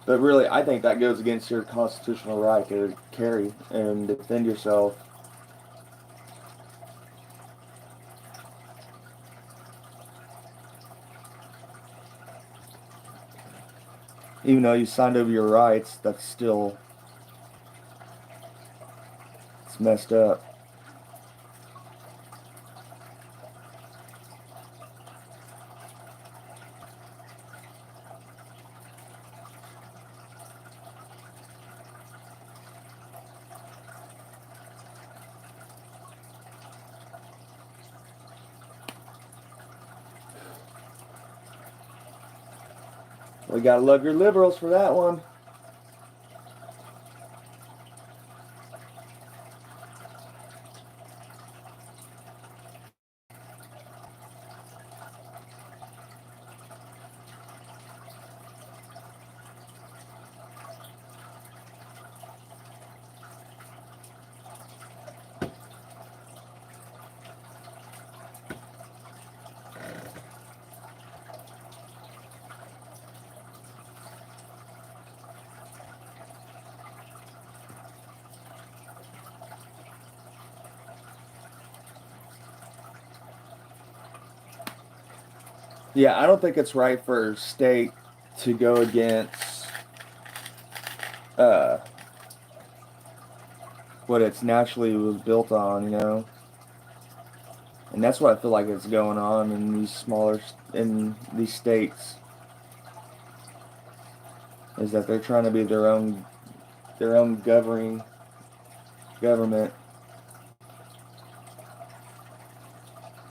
But really, I think that goes against your constitutional right to carry and defend yourself. Even though you signed over your rights, that's still, it's messed up. We gotta love your liberals for that one. Yeah, I don't think it's right for a state to go against uh, what it's naturally was built on, And that's what I feel like it's going on in in these states, is that they're trying to be their own governing government.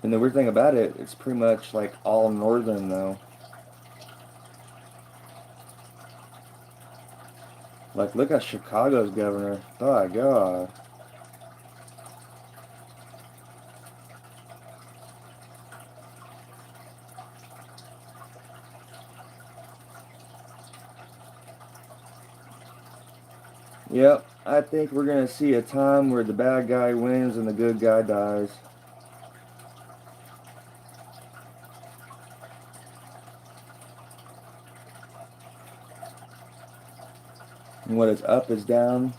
And the weird thing about it, it's pretty much like all northern though. Like look at Chicago's governor. Oh my God. Yep, I think we're gonna see a time where the bad guy wins and the good guy dies. And what is up is down,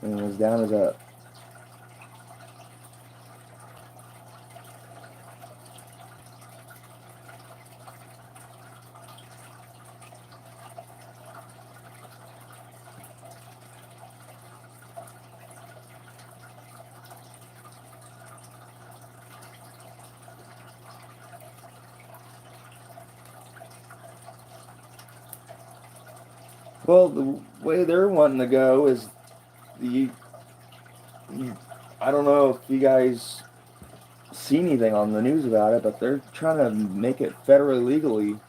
and what is down is up. Well, the way they're wanting to go is the I don't know if you guys see anything on the news about it, but they're trying to make it federal, legally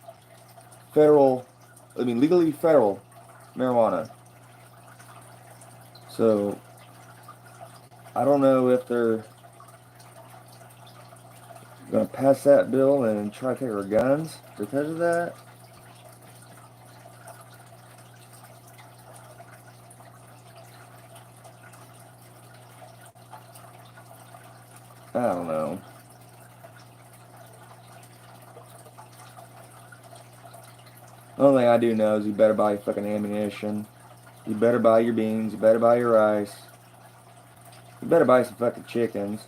federal marijuana. So I don't know if they're going to pass that bill and try to take our guns because of that. I don't know. The only thing I do know is you better buy your fucking ammunition. You better buy your beans. You better buy your rice. You better buy some fucking chickens.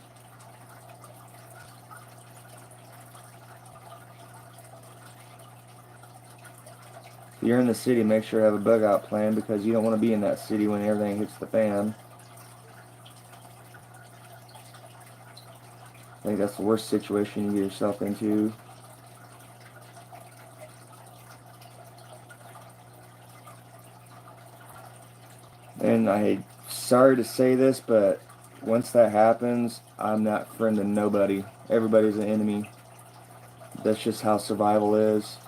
If you're in the city, make sure to have a bug out plan because you don't want to be in that city when everything hits the fan. I think that's the worst situation you get yourself into. And sorry to say this, but once that happens, I'm not friending nobody. Everybody's an enemy. That's just how survival is.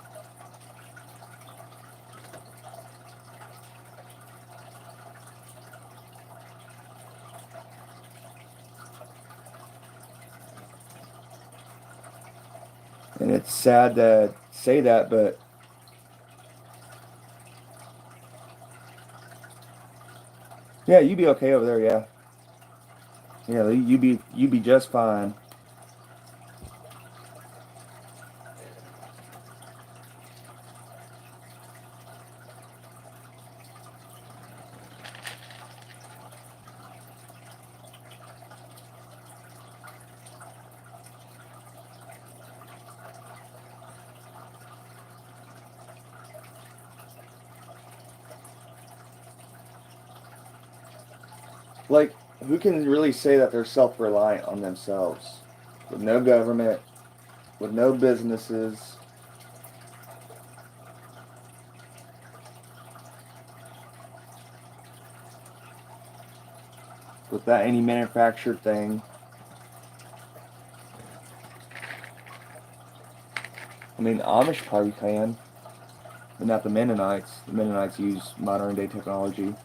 And it's sad to say that, but yeah, you be okay over there, yeah. Yeah, you be just fine. Like, who can really say that they're self-reliant on themselves? With no government, with no businesses. Without any manufactured thing. I mean, Amish probably can, but not the Mennonites. The Mennonites use modern day technology.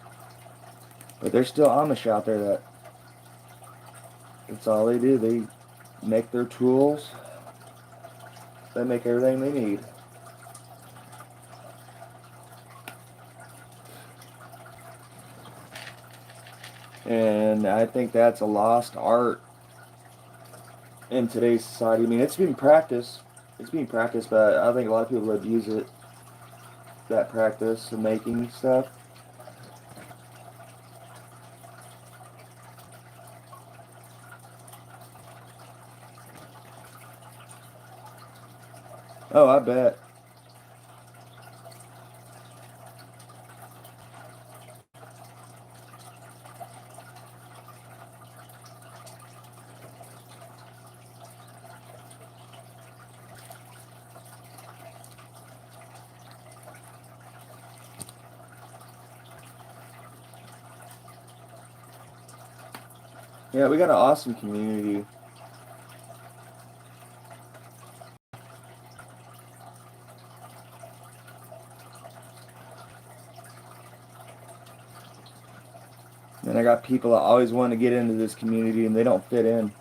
But there's still Amish out there that that's all they do. They make their tools. They make everything they need. And I think that's a lost art in today's society. I mean, it's being practiced. It's being practiced, but I think a lot of people abuse it. That practice of making stuff. Oh, I bet. Yeah, we got an awesome community. And I got people that always want to get into this community and they don't fit in.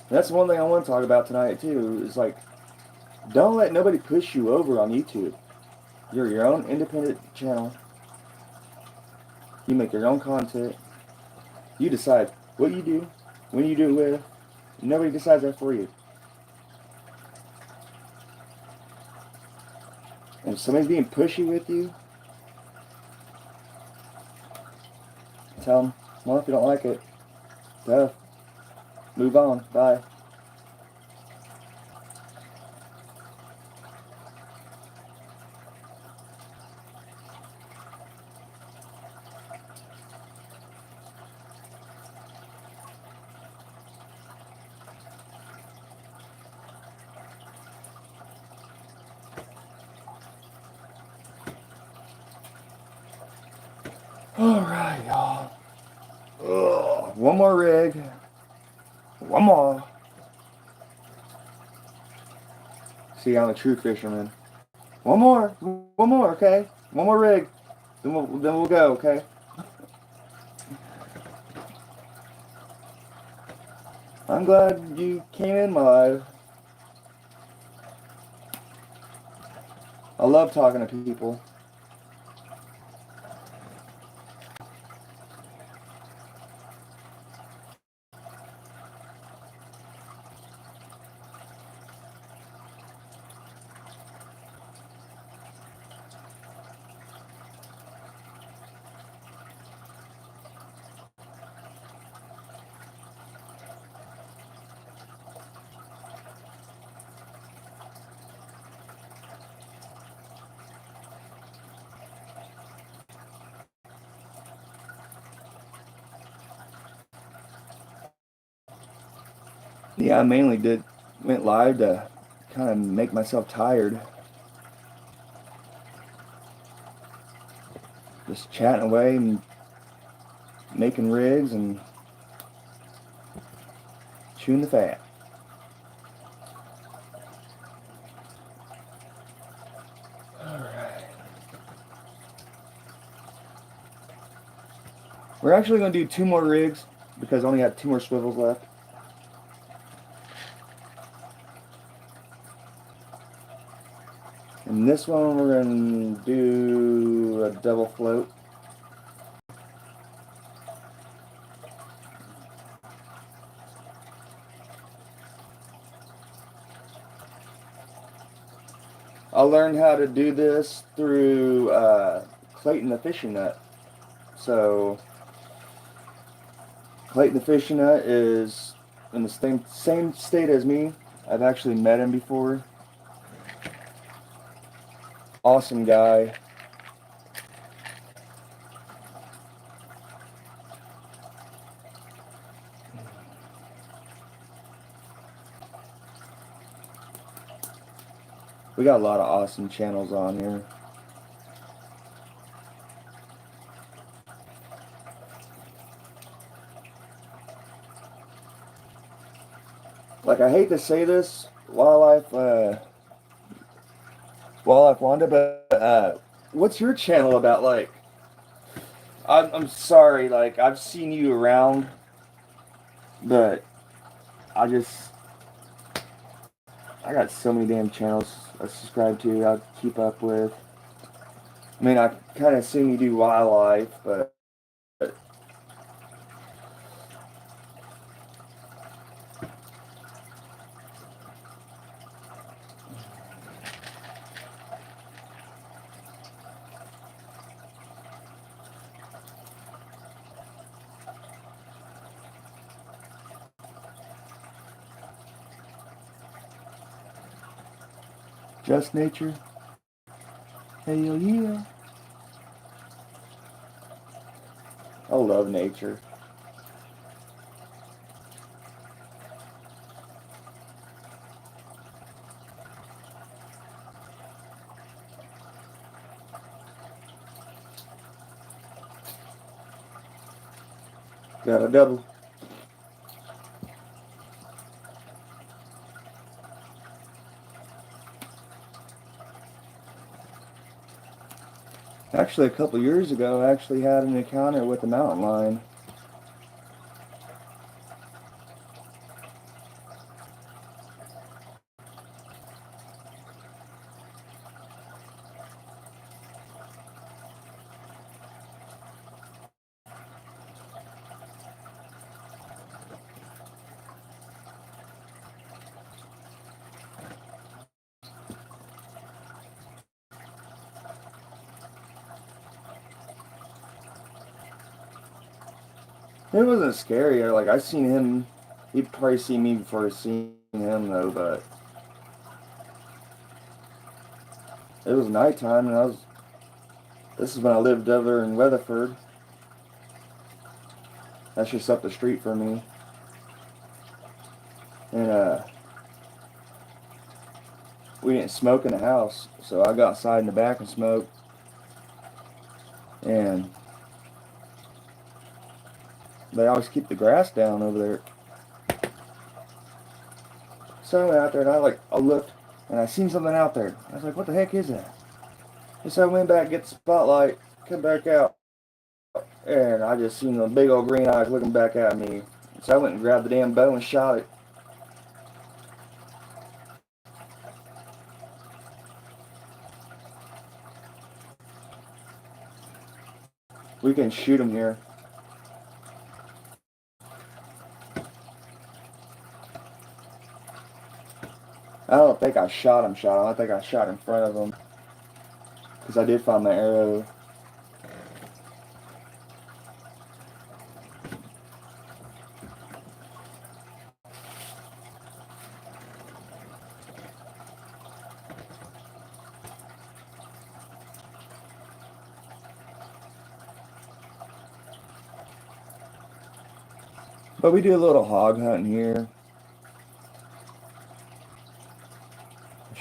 That's one thing I want to talk about tonight too. Is like, don't let nobody push you over on YouTube. You're your own independent channel. You make your own content. You decide what you do, when you do it with. Nobody decides that for you. And if somebody's being pushy with you, tell them, well, if you don't like it, tough. Move on. Bye. Alright, y'all. Ugh, one more rig. One more. See, I'm a true fisherman. One more. One more, okay? One more rig. Then we'll go, okay? I'm glad you came in my life. I love talking to people. Yeah, I mainly went live to kind of make myself tired. Just chatting away and making rigs and chewing the fat. Alright. We're actually going to do 2 more rigs because I only got 2 more swivels left. And this one we're going to do a double float. I learned how to do this through Clayton the Fishing Nut. So Clayton the Fishing Nut is in the same state as me. I've actually met him before. Awesome guy. We got a lot of awesome channels on here. Like, I hate to say this, wildlife Wanda, but what's your channel about? Like, I'm sorry, like, I've seen you around, but I just I got so many damn channels I subscribe to, I keep up with. I mean, I kind of seen you do wildlife, but just nature. Hell yeah. I love nature. Got a double. Actually, a couple years ago, I actually had an encounter with a mountain lion. It wasn't scary. Like, I seen him. He'd probably see me before I seen him, though. But it was nighttime, and this is when I lived over in Weatherford. That's just up the street from me. And we didn't smoke in the house, so I got outside in the back and smoked. And they always keep the grass down over there. So I went out there and I looked and I seen something out there. I was like, what the heck is that? And so I went back, get the spotlight, come back out, and I just seen the big old green eyes looking back at me. So I went and grabbed the damn bow and shot it. We can shoot them here. I don't think I shot him. I think I shot in front of him. Because I did find my arrow. But we do a little hog hunting here.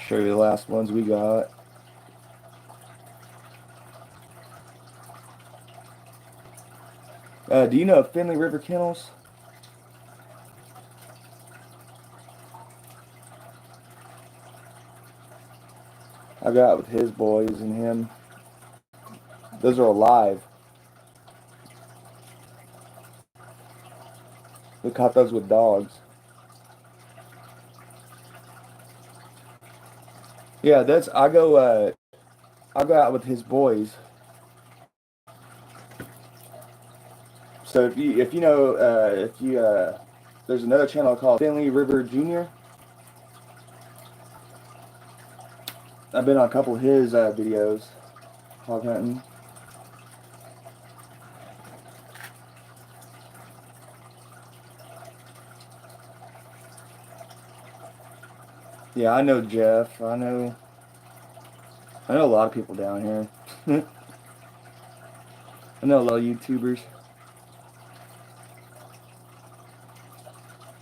Show you the last ones we got. Do you know Finley River Kennels? I got with his boys and him. Those are alive. We caught those with dogs. Yeah, that's I go out with his boys. So if you know there's another channel called Finley River Junior. I've been on a couple of his videos, hog hunting. Yeah, I know Jeff. I know a lot of people down here. I know a lot of YouTubers.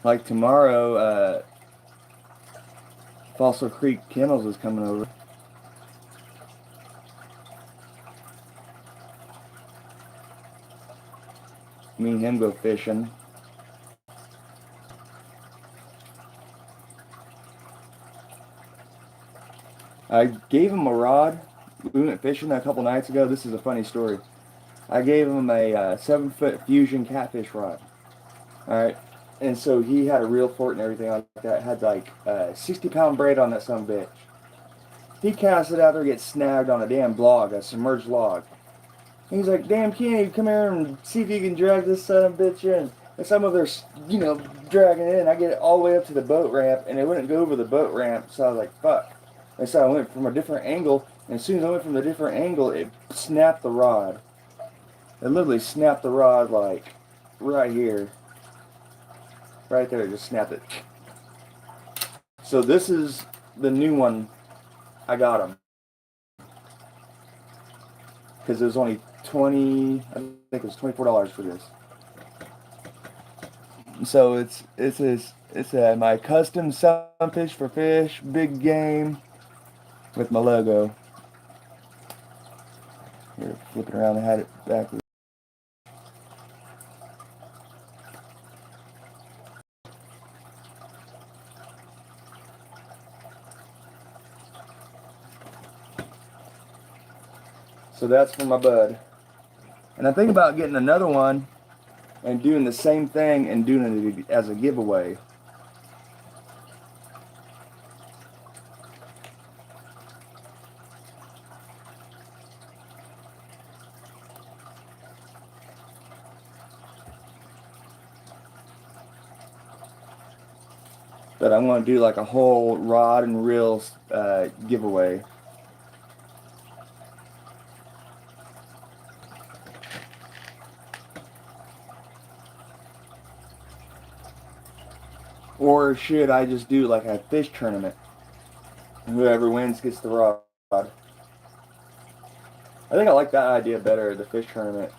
Like tomorrow, Fossil Creek Kennels is coming over. Me and him go fishing. I gave him a rod. We went fishing a couple nights ago. This is a funny story. I gave him a 7-foot Fusion Catfish rod. Alright. And so he had a reel for it and everything like that. Had like 60-pound braid on that son of a bitch. He casts it out there, gets snagged on a damn log, a submerged log. And he's like, damn Kenny, come here and see if you can drag this son of a bitch in. And some of their, dragging it in. I get it all the way up to the boat ramp, and it wouldn't go over the boat ramp, so I was like, fuck. And so I went from a different angle, and as soon as I went from the different angle, it snapped the rod. It literally snapped the rod, like, right here. Right there, it just snapped it. So this is the new one. I got him. Because it was only I think it was $24 for this. So it's my custom sunfish for fish, big game, with my logo. Here, flipping around, I had it backwards. So that's for my bud. And I think about getting another one and doing the same thing and doing it as a giveaway. But I want to do like a whole rod and reel giveaway. Or should I just do like a fish tournament? Whoever wins gets the rod. I think I like that idea better, the fish tournament.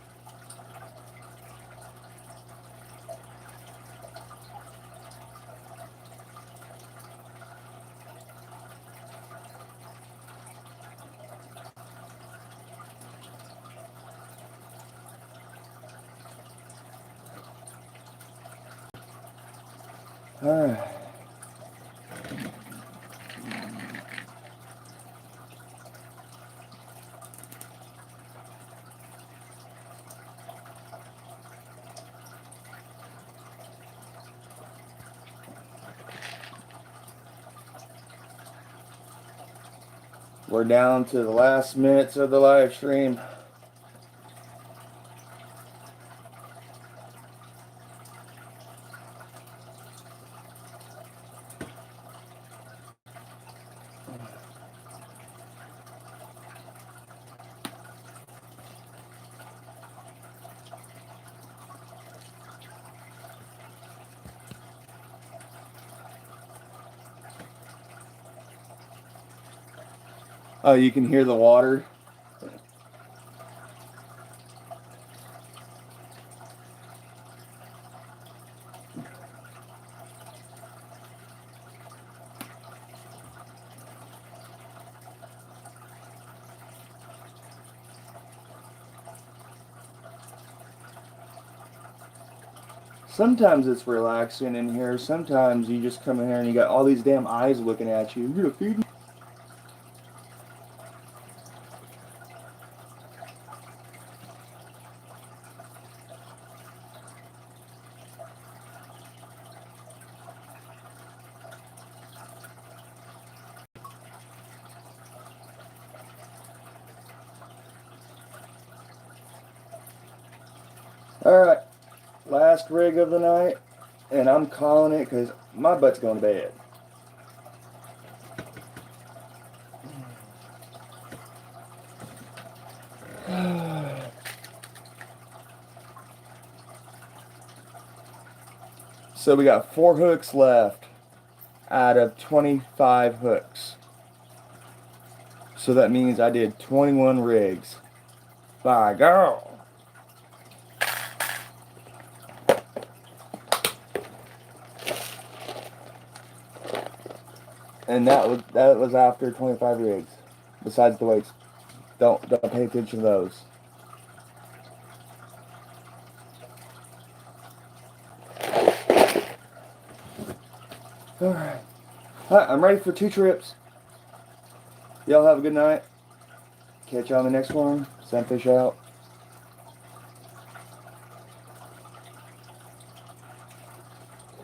Alright. We're down to the last minutes of the live stream. Oh, you can hear the water. Sometimes it's relaxing in here. Sometimes you just come in here and you got all these damn eyes looking at you. You gonna feed me? Alright, last rig of the night, and I'm calling it because my butt's going to bed. So we got 4 hooks left out of 25 hooks. So that means I did 21 rigs. By girl. And that was after 25 rigs. Besides the weights. Don't pay attention to those. Alright. Alright, I'm ready for 2 trips. Y'all have a good night. Catch you on the next one. Catfish out.